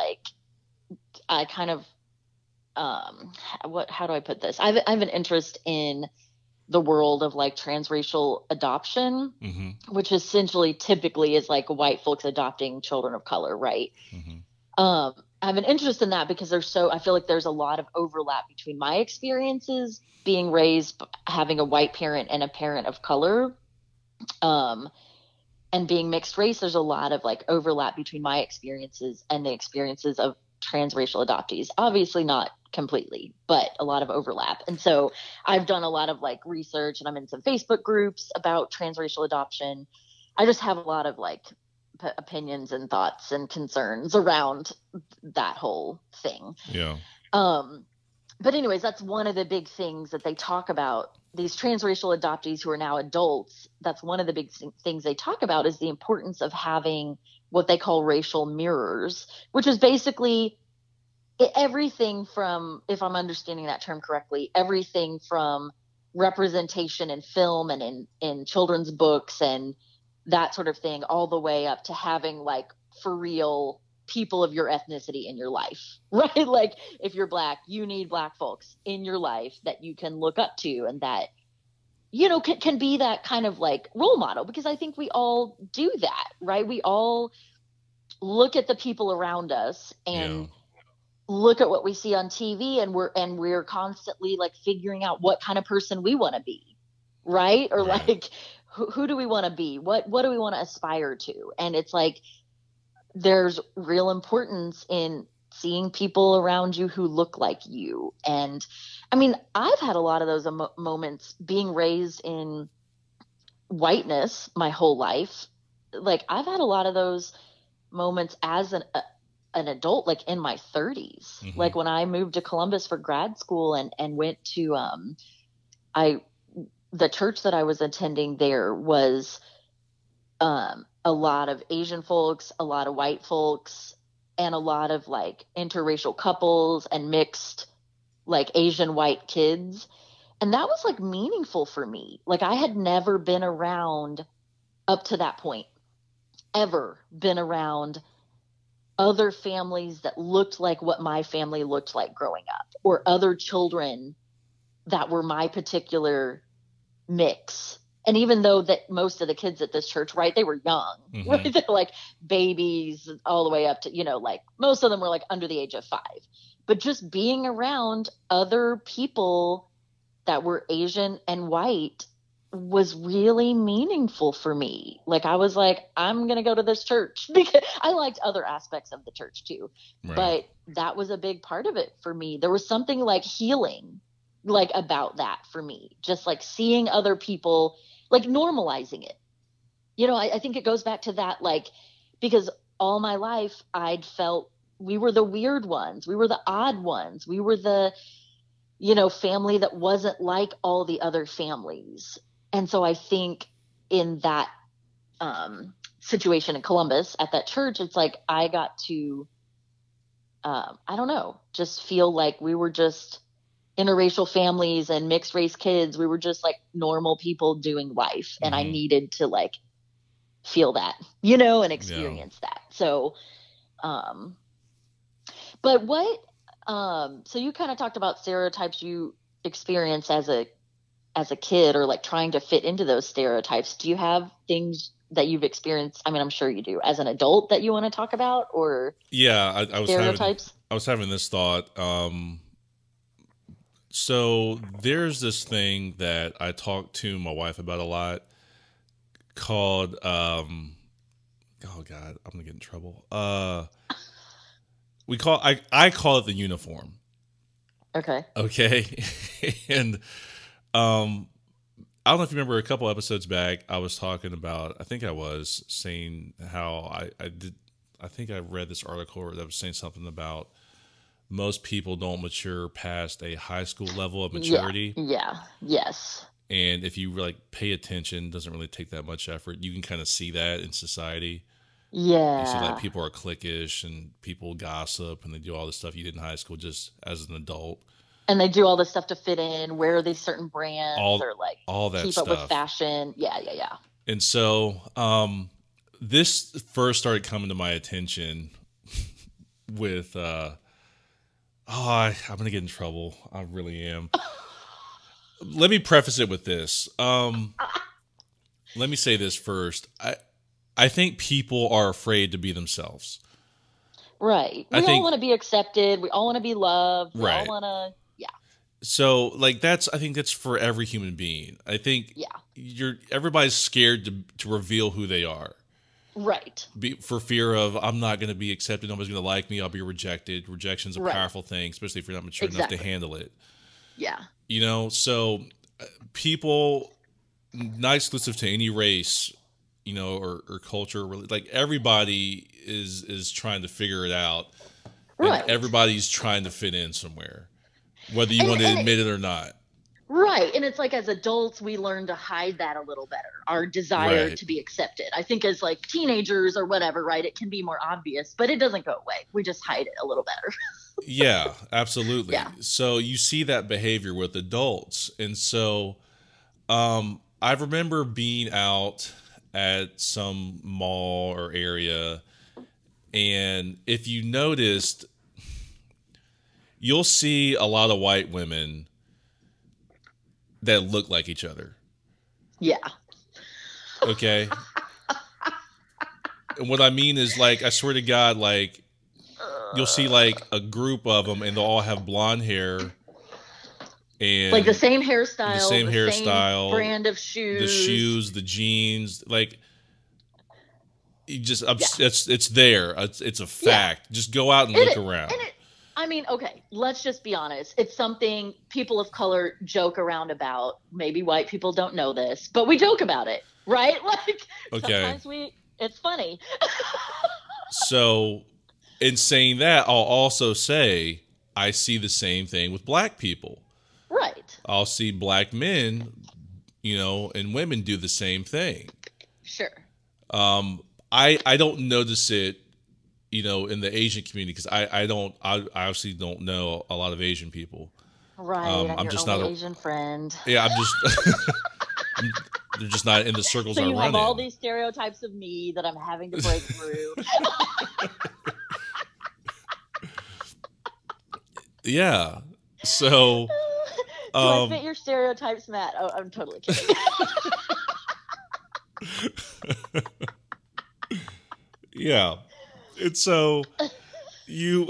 S2: I put this? I have an interest in the world of like transracial adoption, mm-hmm. which essentially typically is like white folks adopting children of color, right? Mm-hmm. I have an interest in that because I feel like there's a lot of overlap between my experiences being raised, having a white parent and a parent of color, and being mixed race. There's a lot of like overlap between my experiences and the experiences of transracial adoptees. Obviously not completely, but a lot of overlap. And so I've done a lot of like research, and I'm in some Facebook groups about transracial adoption. I just have a lot of like opinions and thoughts and concerns around that whole thing.
S3: Yeah.
S2: But anyways, that's one of the big things that they talk about. These transracial adoptees who are now adults, that's one of the big things they talk about, is the importance of having what they call racial mirrors, which is basically everything from, if I'm understanding that term correctly, everything from representation in film and in children's books and that sort of thing, all the way up to having like for real people of your ethnicity in your life, right? Like if you're Black, you need Black folks in your life that you can look up to and that, can be that kind of like role model, because I think we all do that, right? We all look at the people around us and look at what we see on TV, and we're constantly like figuring out what kind of person we want to be, right? Or like who do we want to be? What do we want to aspire to? And it's like there's real importance in seeing people around you who look like you. And I mean, I've had a lot of those moments being raised in whiteness my whole life. Like I've had a lot of those moments as an adult, like in my 30s,
S3: Mm-hmm.
S2: like when I moved to Columbus for grad school and went to, the church that I was attending there was, a lot of Asian folks, a lot of white folks, and a lot of like interracial couples and mixed like Asian white kids. And that was like meaningful for me. Like I had never been around up to that point, ever been around other families that looked like what my family looked like growing up, or other children that were my particular mix. And even though that most of the kids at this church, right, they were young,
S3: Mm-hmm.
S2: right? They're like babies all the way up to, like most of them were like under the age of 5, but just being around other people that were Asian and white was really meaningful for me. Like I was like, I'm going to go to this church because I liked other aspects of the church too,
S3: Right.
S2: but that was a big part of it for me. There was something like healing, like about that for me, just like seeing other people, like normalizing it. I think it goes back to that, like, because all my life I'd felt we were the weird ones. We were the odd ones. We were the, family that wasn't like all the other families. And so I think in that situation in Columbus at that church, it's like I got to, I don't know, just feel like we were just interracial families and mixed race kids. We were just like normal people doing life. And I
S3: Mhm.
S2: needed to like feel that, and experience that. So, but what, so you kind of talked about stereotypes you experience as a kid, or like trying to fit into those stereotypes. Do you have things that you've experienced? I mean, I'm sure you do, as an adult, that you want to talk about, or
S3: Yeah, I was
S2: stereotypes?
S3: having this thought. So there's this thing that I talk to my wife about a lot called, oh God, I'm gonna get in trouble. I call it the uniform.
S2: Okay.
S3: Okay. And, I don't know if you remember a couple episodes back, I was talking about, I think I was saying how I think I read this article that was saying something about most people don't mature past a high school level of maturity.
S2: Yeah. Yes.
S3: And if you like pay attention, it doesn't really take that much effort. You can kind of see that in society.
S2: Yeah.
S3: You see like people are cliquish and people gossip and they do all this stuff you did in high school just as an adult.
S2: And they do all this stuff to fit in, wear these certain brands, or like
S3: all that
S2: keep
S3: stuff.
S2: up with fashion. Yeah.
S3: And so this first started coming to my attention with I'm gonna get in trouble. I really am. Let me preface it with this. Let me say this first. I think people are afraid to be themselves.
S2: Right. We all want to be accepted. We all want to be loved. We all want to,
S3: So like I think that's for every human being. I think everybody's scared to reveal who they are.
S2: Right.
S3: For fear of, I'm not going to be accepted. Nobody's going to like me. I'll be rejected. Rejection's a powerful thing, especially if you're not mature enough to handle it.
S2: Yeah.
S3: So people, not exclusive to any race, or culture, like everybody is trying to figure it out.
S2: Right.
S3: And everybody's trying to fit in somewhere, whether you want to admit it or not.
S2: Right. And it's like, as adults, we learn to hide that a little better, our desire to be accepted. I think as like teenagers or whatever, right, it can be more obvious, but it doesn't go away. We just hide it a little better.
S3: Yeah, absolutely.
S2: Yeah.
S3: So you see that behavior with adults. And so I remember being out at some mall or area, and if you noticed, you'll see a lot of white women that look like each other.
S2: Yeah.
S3: Okay. And what I mean is, like, I swear to God, like, you'll see like a group of them and they'll all have blonde hair and
S2: like the same hairstyle,
S3: same
S2: brand of shoes,
S3: the jeans, like you just, it's there. It's a fact. Yeah. Just go out and look around.
S2: I mean, okay, let's just be honest. It's something people of color joke around about. Maybe white people don't know this, but we joke about it. Right? Like,
S3: Okay.
S2: sometimes it's funny.
S3: So, in saying that, I'll also say I see the same thing with black people.
S2: Right.
S3: I'll see black men, and women do the same thing.
S2: Sure.
S3: I don't notice it, in the Asian community because I obviously don't know a lot of Asian people.
S2: Right. And
S3: I'm
S2: your
S3: just
S2: only
S3: not
S2: Asian friend.
S3: Yeah, I'm just they're just not in the circles
S2: So
S3: I
S2: you
S3: run
S2: have all
S3: in.
S2: these stereotypes of me that I'm having to break through.
S3: Yeah. So
S2: Do I fit your stereotypes, Matt? Oh, I'm totally kidding.
S3: yeah. And so you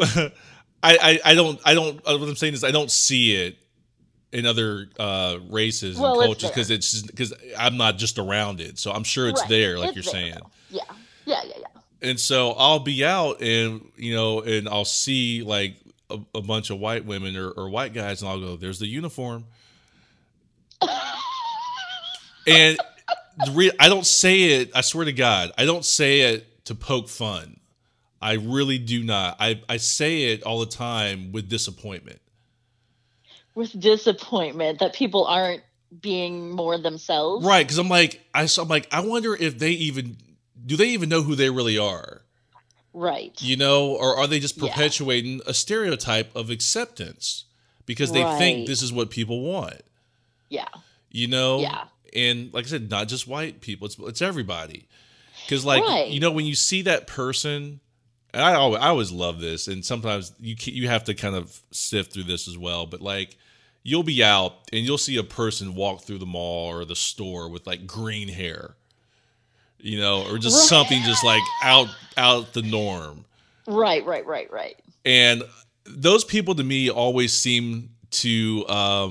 S3: I don't what I'm saying is I don't see it in other races and cultures because I'm not just around it. So I'm sure it's there, like you're saying.
S2: Yeah.
S3: And so I'll be out and and I'll see like a bunch of white women or white guys, and I'll go, "There's the uniform." And I don't say it. I swear to God, I don't say it to poke fun. I really do not. I say it all the time with disappointment.
S2: With disappointment that people aren't being more themselves,
S3: right? Because I'm like, I wonder if they even know who they really are,
S2: right?
S3: Or are they just perpetuating a stereotype of acceptance because they think this is what people want?
S2: Yeah.
S3: Yeah. And like I said, not just white people; it's everybody. Because when you see that person. And I always love this, and sometimes you have to kind of sift through this as well. But like, you'll be out and you'll see a person walk through the mall or the store with like green hair, or just something just like out the norm.
S2: Right.
S3: And those people to me always seem to, I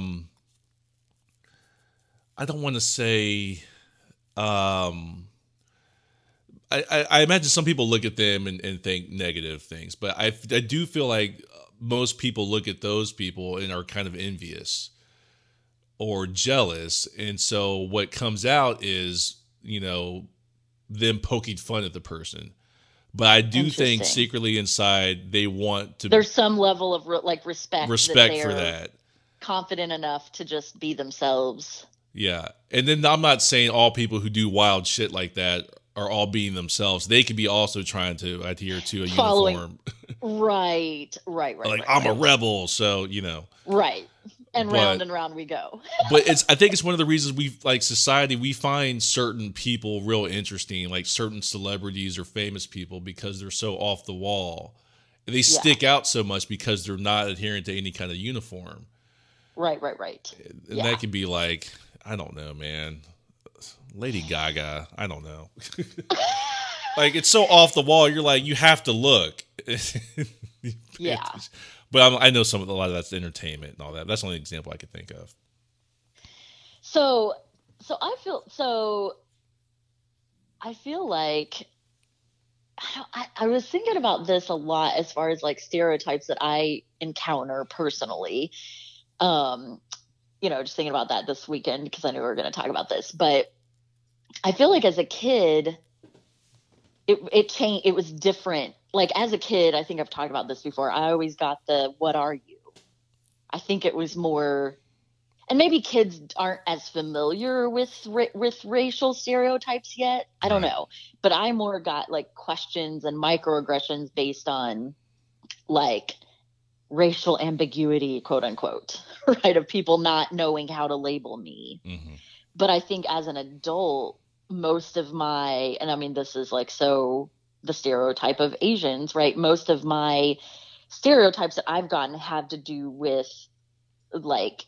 S3: don't want to say, I imagine some people look at them and think negative things, but I do feel like most people look at those people and are kind of envious or jealous. And so what comes out is, them poking fun at the person. But I do think secretly inside they want to.
S2: There's some level of respect
S3: for that.
S2: Confident enough to just be themselves.
S3: Yeah. And then I'm not saying all people who do wild shit like that are all being themselves. They could be also trying to adhere to a uniform.
S2: Right.
S3: Like, I'm a rebel, so,
S2: Right. And round we go.
S3: But I think it's one of the reasons society, we find certain people real interesting, like certain celebrities or famous people, because they're so off the wall. And they stick out so much because they're not adhering to any kind of uniform.
S2: Right.
S3: And that could be like, I don't know, man. Lady Gaga, I don't know. Like, it's so off the wall. You're like, you have to look.
S2: Yeah.
S3: But I know a lot of that's entertainment and all that. That's the only example I could think of.
S2: So I feel like I was thinking about this a lot as far as like stereotypes that I encounter personally. Just thinking about that this weekend because I knew we were going to talk about this, but I feel like as a kid, it changed. It was different. Like as a kid, I think I've talked about this before. I always got the, what are you? I think it was more, and maybe kids aren't as familiar with racial stereotypes yet. I don't know, but I more got like questions and microaggressions based on like racial ambiguity, quote unquote, right? Of people not knowing how to label me. Mm-hmm. But I think as an adult, most of my, and I mean, this is like, so the stereotype of Asians, right? Most of my stereotypes that I've gotten have to do with like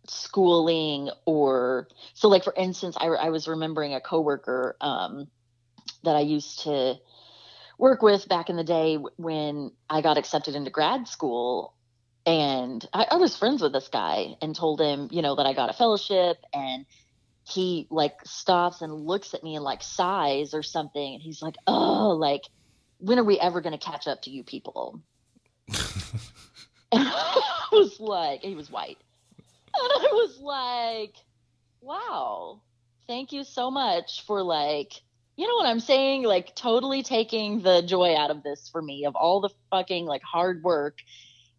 S2: schooling or, so like, for instance, I was remembering a coworker that I used to work with back in the day when I got accepted into grad school. And I was friends with this guy and told him, that I got a fellowship, and he like stops and looks at me and like sighs or something. And he's like, oh, like, when are we ever going to catch up to you people? And I was like, he was white. And I was like, wow, thank you so much for like, you know what I'm saying? Like totally taking the joy out of this for me, of all the fucking like hard work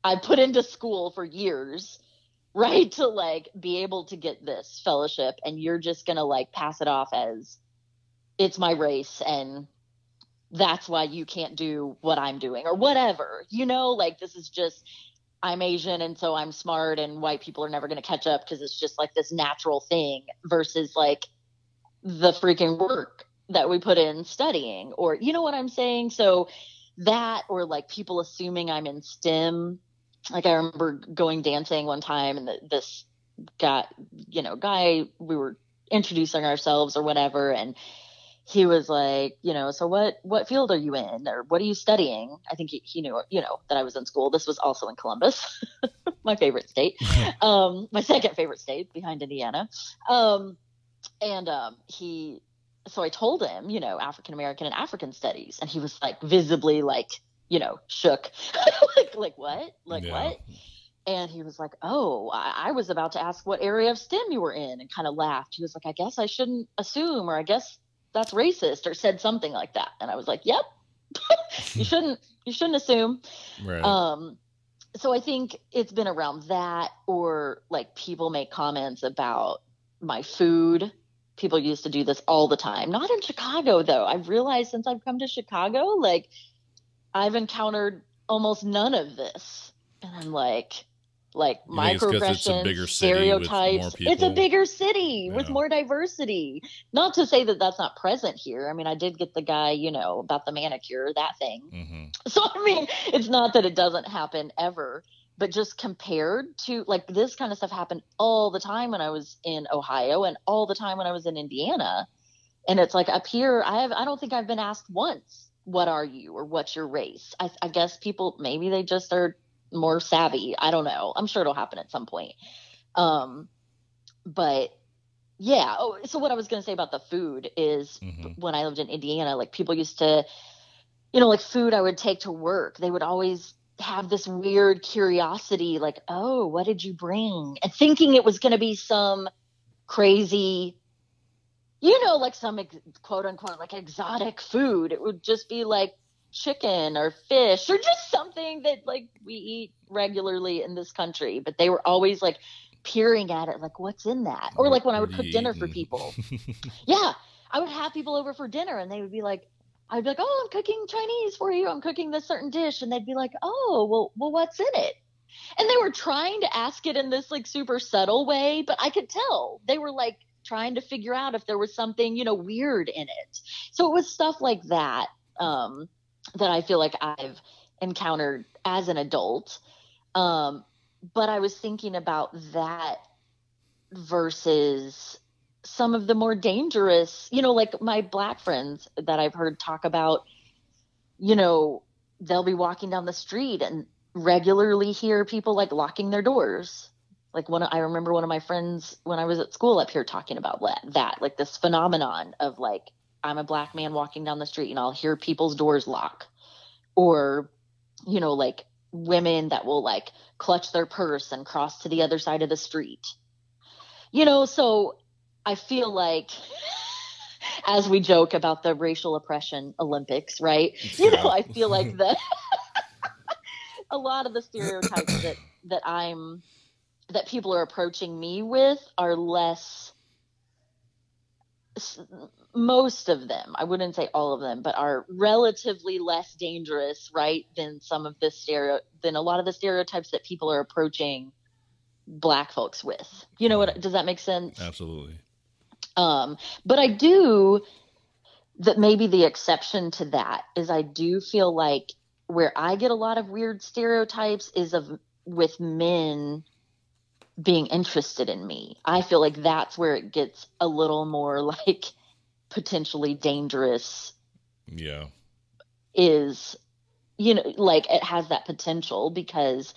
S2: I put into school for years, right? To like be able to get this fellowship, and you're just going to like pass it off as it's my race and that's why you can't do what I'm doing or whatever, you know, like this is just, I'm Asian and so I'm smart and white people are never going to catch up because it's just like this natural thing versus like the freaking work that we put in studying, or, you know what I'm saying? So that, or like people assuming I'm in STEM. Like I remember going dancing one time and this guy, we were introducing ourselves or whatever. And he was like, so what field are you in, or what are you studying? I think he knew, that I was in school. This was also in Columbus, my favorite state, my second favorite state behind Indiana. So I told him, African-American and African studies. And he was like visibly like, shook, like what? Like
S3: Yeah.
S2: what? And he was like, oh, I was about to ask what area of STEM you were in, and kind of laughed. He was like, I guess I shouldn't assume, or I guess that's racist, or said something like that. And I was like, yep, you shouldn't assume.
S3: Right.
S2: So I think it's been around that, or like people make comments about my food. People used to do this all the time. Not in Chicago though. I've realized since I've come to Chicago, like I've encountered almost none of this. And I'm like microaggressions,
S3: it's a bigger city
S2: stereotypes.
S3: with more people?
S2: It's a bigger city with
S3: Yeah.
S2: more diversity. Not to say that that's not present here. I mean, I did get the guy, about the manicure, that thing.
S3: Mm-hmm.
S2: So, I mean, it's not that it doesn't happen ever, but just compared to like this kind of stuff happened all the time when I was in Ohio and all the time when I was in Indiana. And it's like up here, I don't think I've been asked once, what are you, or what's your race? I guess people, maybe they just are more savvy. I don't know. I'm sure it'll happen at some point. But yeah. Oh, so what I was going to say about the food is when I lived in Indiana, like people used to, like food I would take to work, they would always have this weird curiosity, like, oh, what did you bring? And thinking it was going to be some crazy, like some quote unquote, like exotic food. It would just be like chicken or fish or just something that like we eat regularly in this country, but they were always like peering at it like, what's in that? Or like when I would cook dinner for people. Yeah, I would have people over for dinner and they would be like, I'd be like, oh, I'm cooking Chinese for you, I'm cooking this certain dish, and they'd be like, oh, well what's in it? And they were trying to ask it in this like super subtle way, but I could tell they were like trying to figure out if there was something weird in it. So it was stuff like that that I feel like I've encountered as an adult. But I was thinking about that versus some of the more dangerous, like my Black friends that I've heard talk about, they'll be walking down the street and regularly hear people like locking their doors. Like I remember one of my friends when I was at school up here talking about that, like this phenomenon of like, I'm a Black man walking down the street and I'll hear people's doors lock, or, like women that will like clutch their purse and cross to the other side of the street, so I feel like as we joke about the racial oppression Olympics, right? I feel like a lot of the stereotypes that people are approaching me with are less, most of them, I wouldn't say all of them, but are relatively less dangerous, right, than than a lot of the stereotypes that people are approaching Black folks with. Does that make sense?
S3: Absolutely.
S2: But I do, that maybe the exception to that is I do feel like where I get a lot of weird stereotypes is with men being interested in me. I feel like that's where it gets a little more like potentially dangerous.
S3: Yeah.
S2: Is, like it has that potential because,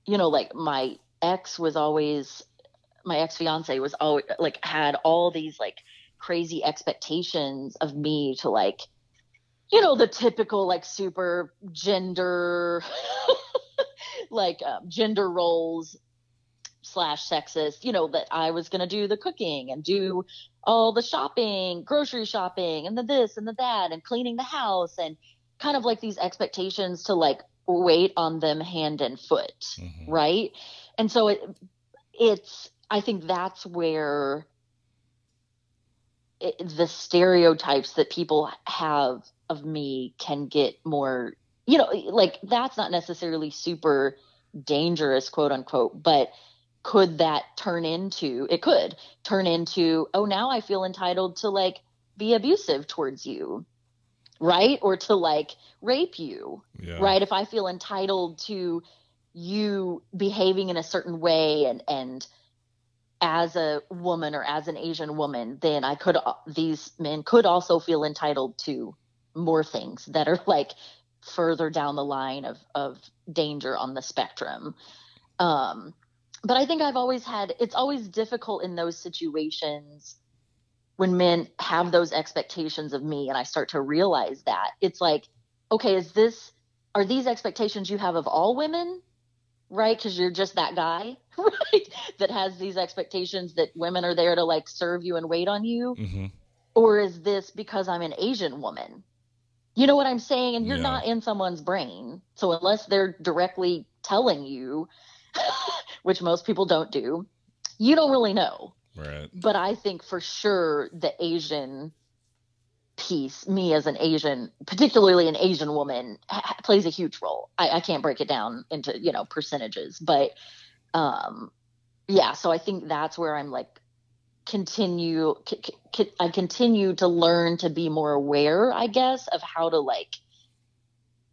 S2: like my ex-fiance was always like, had all these like crazy expectations of me to like, the typical like super gender, like gender roles, slash sexist, you know, that I was going to do the cooking and do all the shopping, grocery shopping, and the this and the that, and cleaning the house, and kind of like these expectations to like wait on them hand and foot. Right. And so it's, I think that's where the stereotypes that people have of me can get more, you know, like that's not necessarily super dangerous, quote unquote, but could that turn into, it could turn into, oh, now I feel entitled to like be abusive towards you, right? Or to like rape you, right? If I feel entitled to you behaving in a certain way, and as a woman or as an Asian woman, then these men could also feel entitled to more things that are like further down the line of danger on the spectrum. But I think it's always difficult in those situations when men have those expectations of me, and I start to realize that it's like, okay, are these expectations you have of all women? Right? Because you're just that guy, right? That has these expectations that women are there to like serve you and wait on you. Or is this because I'm an Asian woman? You know what I'm saying? And you're not in someone's brain. So unless they're directly telling you, which most people don't do, you don't really know.
S3: Right.
S2: But I think for sure the Asian piece, me as an Asian, particularly an Asian woman, plays a huge role. I can't break it down into, you know, percentages, but so I think that's where I'm like I continue to learn to be more aware, I guess, of how to like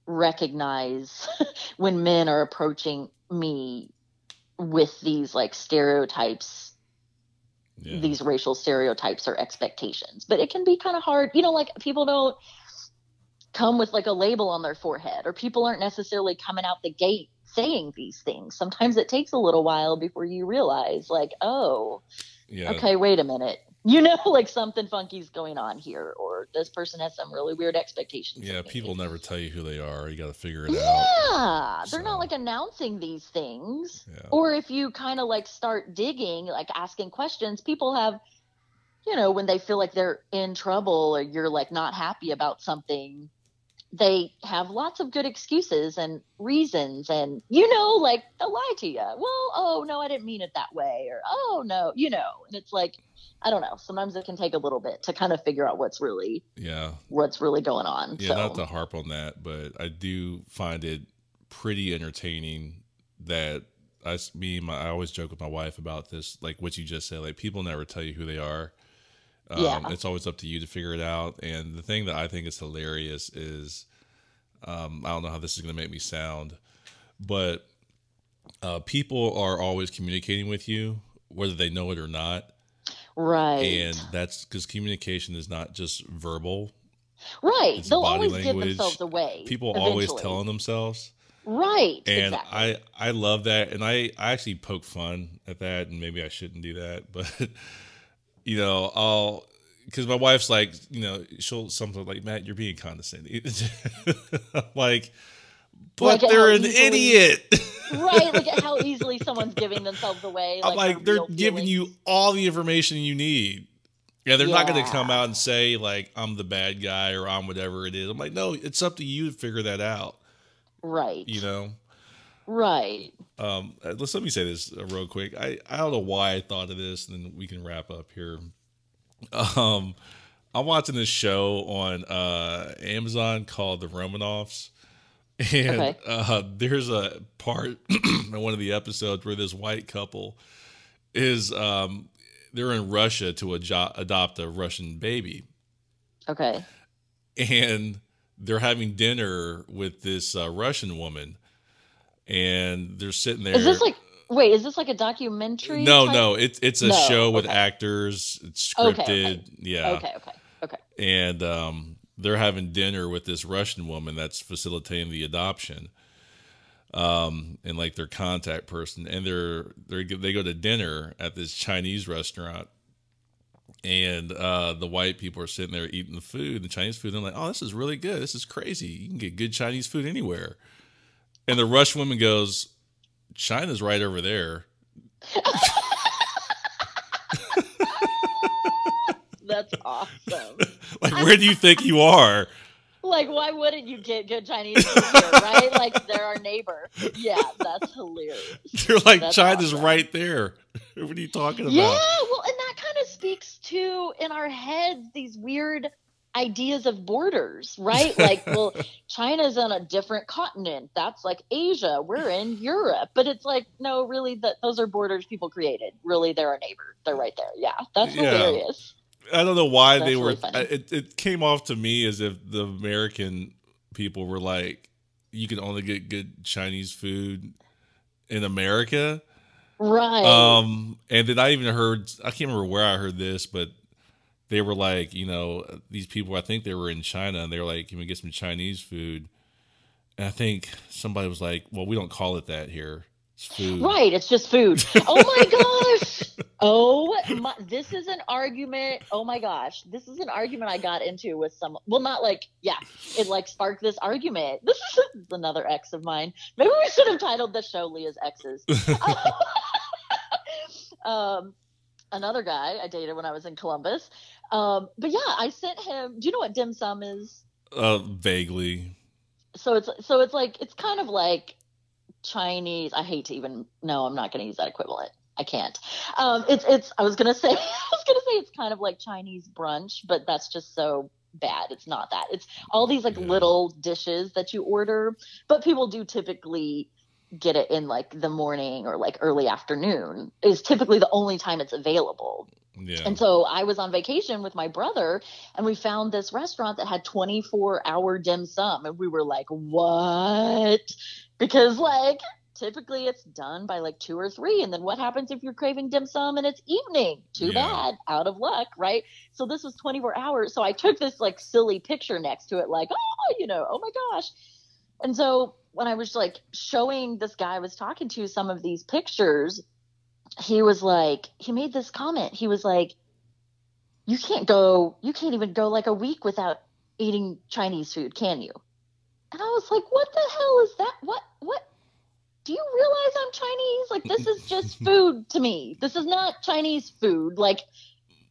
S2: recognize when men are approaching me with these like stereotypes, these racial stereotypes or expectations. But it can be kind of hard, you know, like people don't come with like a label on their forehead, or people aren't necessarily coming out the gate saying these things. Sometimes it takes a little while before you realize like, oh, okay, wait a minute. You know, like something funky's going on here, or this person has some really weird expectations.
S3: Yeah, people never tell you who they are. You got to figure it out.
S2: Yeah, they're not like announcing these things. Yeah. Or if you kind of like start digging, like asking questions, people have, you know, when they feel like they're in trouble or you're like not happy about something, they have lots of good excuses and reasons, and, you know, like they'll lie to you. Well, oh no, I didn't mean it that way. Or, oh no, you know, and it's like, I don't know. Sometimes it can take a little bit to kind of figure out what's really going on.
S3: Yeah. So. Not to harp on that, but I do find it pretty entertaining that I always joke with my wife about this, like what you just said, like people never tell you who they are. It's always up to you to figure it out. And the thing that I think is hilarious is, I don't know how this is going to make me sound, but people are always communicating with you, whether they know it or not.
S2: Right.
S3: And that's because communication is not just verbal.
S2: Right. They'll always give themselves away.
S3: People always telling themselves.
S2: Right.
S3: And
S2: exactly.
S3: I love that. And I actually poke fun at that, and maybe I shouldn't do that, but you know, because my wife's like, you know, she'll something like, Matt, you're being condescending. Like, but they're an idiot.
S2: Right. Like how easily someone's giving themselves away.
S3: I'm like they're giving you all the information you need. Yeah, they're not going to come out and say like, I'm the bad guy or I'm whatever it is. I'm like, no, it's up to you to figure that out.
S2: Right.
S3: You know?
S2: Right.
S3: Let me say this real quick. I don't know why I thought of this, and then we can wrap up here. I'm watching this show on Amazon called The Romanoffs, and there's a part in one of the episodes where this white couple is they're in Russia to adopt a Russian baby.
S2: Okay.
S3: And they're having dinner with this Russian woman. And they're sitting there.
S2: Is this like a documentary?
S3: No, it's a show with actors. It's scripted.
S2: Okay.
S3: Yeah.
S2: Okay.
S3: And they're having dinner with this Russian woman that's facilitating the adoption. And like their contact person, and they go to dinner at this Chinese restaurant, and the white people are sitting there eating the food, the Chinese food. And they're like, "Oh, this is really good. This is crazy. You can get good Chinese food anywhere." And the Russian woman goes, "China's right over there."
S2: That's awesome.
S3: Like, where do you think you are?
S2: Like, why wouldn't you get good Chinese food here, right? Like, they're our neighbor. Yeah, that's hilarious.
S3: They're like,
S2: That's
S3: China's
S2: awesome.
S3: right there. What are you talking about?
S2: Yeah, well, and that kind of speaks to, in our heads, these weird ideas of borders, right? Like, well, China's on a different continent. That's like Asia. We're in Europe. But it's like, no, really, those are borders people created. Really, they're our neighbor. They're right there. Yeah, that's hilarious.
S3: I don't know why
S2: That's
S3: they were.
S2: really funny.
S3: It came off to me as if the American people were like, you can only get good Chinese food in America.
S2: Right.
S3: And then I even heard, I can't remember where I heard this, but they were like, you know, these people, I think they were in China, and they were like, can we get some Chinese food? And I think somebody was like, well, we don't call it that here. It's food.
S2: Right. It's just food. Oh my gosh. This is an argument. Oh my gosh. This is an argument I got into with some, well, not like, yeah, it like sparked this argument. This is another ex of mine. Maybe we should have titled the show Leah's Exes. Another guy I dated when I was in Columbus. But yeah, I sent him, do you know what dim sum is?
S3: Vaguely.
S2: So it's like, it's kind of like Chinese. I hate to even, no, I'm not going to use that equivalent. I can't. I was going to say it's kind of like Chinese brunch, but that's just so bad. It's not that. It's all these like little dishes that you order, but people do typically get it in like the morning or like early afternoon is typically the only time it's available.
S3: Yeah.
S2: And so I was on vacation with my brother, and we found this restaurant that had 24-hour dim sum. And we were like, what? Because like typically it's done by like 2 or 3. And then what happens if you're craving dim sum and it's evening? Too bad. Out of luck. Right. So this was 24 hours. So I took this like silly picture next to it, like, oh my gosh. And so when I was like showing this guy I was talking to some of these pictures, he was like, he made this comment. He was like, you can't even go like a week without eating Chinese food, can you? And I was like, what the hell is that? What? Do you realize I'm Chinese? Like, this is just food to me. This is not Chinese food. Like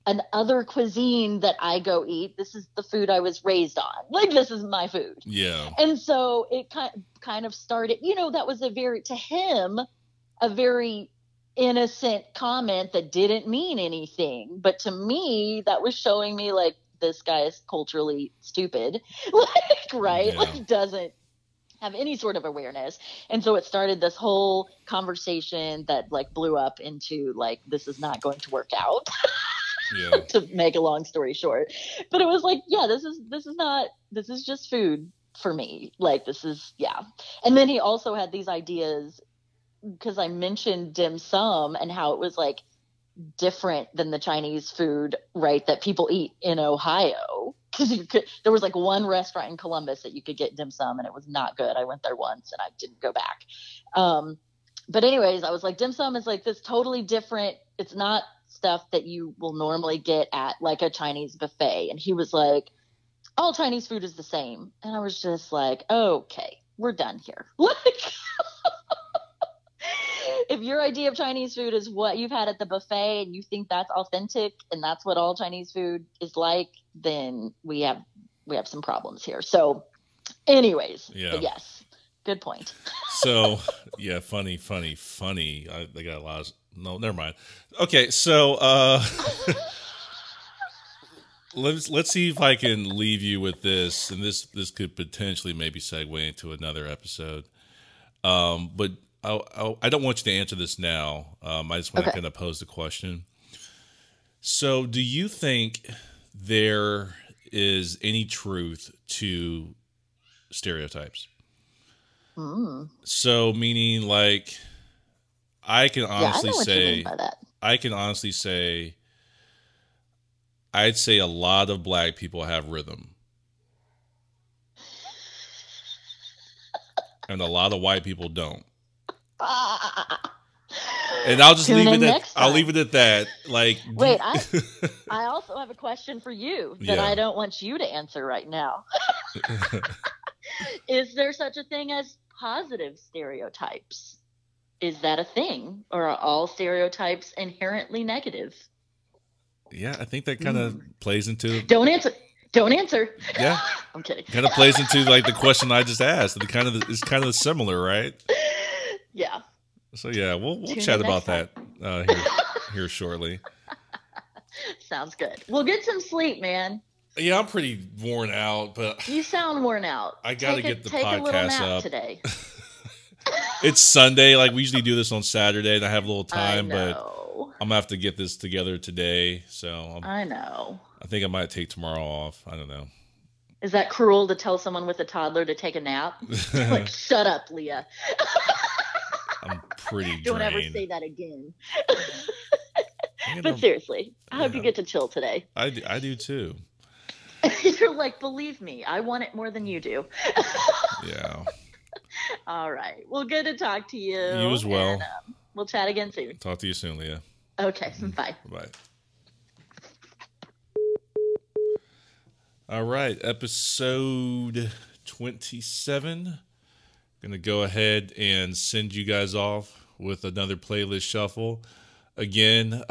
S2: an other cuisine that I go eat. This is the food I was raised on. Like, this is my food.
S3: Yeah.
S2: And so it kind of started, that was to him, a very innocent comment that didn't mean anything. But to me, that was showing me like, this guy is culturally stupid. Like, right?
S3: Yeah.
S2: Like, he doesn't have any sort of awareness. And so it started this whole conversation that like blew up into like, this is not going to work out.
S3: Yeah.
S2: To make a long story short. But it was like, yeah, this is just food for me. Like, this is, yeah. And then he also had these ideas, because I mentioned dim sum and how it was like different than the Chinese food, right, that people eat in Ohio. Because there was like one restaurant in Columbus that you could get dim sum, and it was not good. I went there once and I didn't go back. But anyways, I was like, dim sum is like this totally different. It's not stuff that you will normally get at like a Chinese buffet. And he was like, all Chinese food is the same. And I was just like, okay, we're done here. Like, if your idea of Chinese food is what you've had at the buffet and you think that's authentic and that's what all Chinese food is like, then we have some problems here. So anyways, but yes, good point.
S3: So yeah, funny. They got a lot of, no, never mind. Okay. So, let's see if I can leave you with this, and this could potentially maybe segue into another episode. But I don't want you to answer this now. I just want to kind of pose the question. So, do you think there is any truth to stereotypes? So, meaning like, I can honestly say, I'd say a lot of black people have rhythm. And a lot of white people don't. And I'll just leave it at that. Like,
S2: wait, I also have a question for you that I don't want you to answer right now. Is there such a thing as positive stereotypes? Is that a thing, or are all stereotypes inherently negative?
S3: Yeah, I think that kind of plays into.
S2: Don't answer. Don't answer.
S3: Yeah,
S2: I'm kidding.
S3: Kind of plays into like the question I just asked. It's kind of similar, right?
S2: Yeah.
S3: So yeah, we'll
S2: Tune
S3: chat
S2: in
S3: about
S2: next
S3: that here shortly.
S2: Sounds good. Well, get some sleep, man.
S3: Yeah, I'm pretty worn out, but
S2: You sound worn out.
S3: I got to get the
S2: take a little
S3: podcast
S2: nap
S3: up
S2: today.
S3: It's Sunday. Like we usually do this on Saturday, and I have a little time,
S2: I
S3: but
S2: know.
S3: I'm gonna have to get this together today. So
S2: I know.
S3: I think I might take tomorrow off. I don't know.
S2: Is that cruel to tell someone with a toddler to take a nap? Like, shut up, Leah.
S3: I'm pretty drained.
S2: Don't ever say that again. But seriously, I hope you get to chill today.
S3: I do too.
S2: You're like, believe me, I want it more than you do.
S3: Yeah.
S2: All right. Well, good to talk to you.
S3: You as well.
S2: And, we'll chat again soon.
S3: Talk to you soon, Leah.
S2: Okay. Bye.
S3: Bye. All right. Episode 27. Going to go ahead and send you guys off with another playlist shuffle. Again,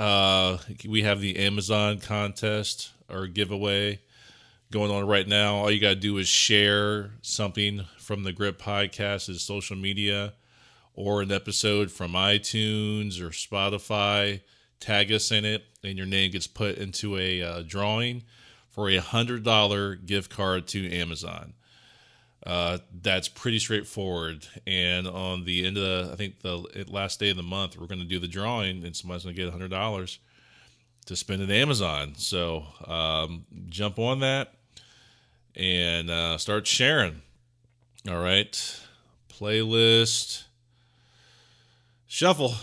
S3: we have the Amazon contest or giveaway going on right now. All you got to do is share something from the Grip Podcast as social media or an episode from iTunes or Spotify. Tag us in it, and your name gets put into a drawing for a $100 gift card to Amazon. That's pretty straightforward. And on the end of I think the last day of the month, we're going to do the drawing, and somebody's going to get $100 to spend at Amazon. So jump on that and start sharing. All right. Playlist shuffle.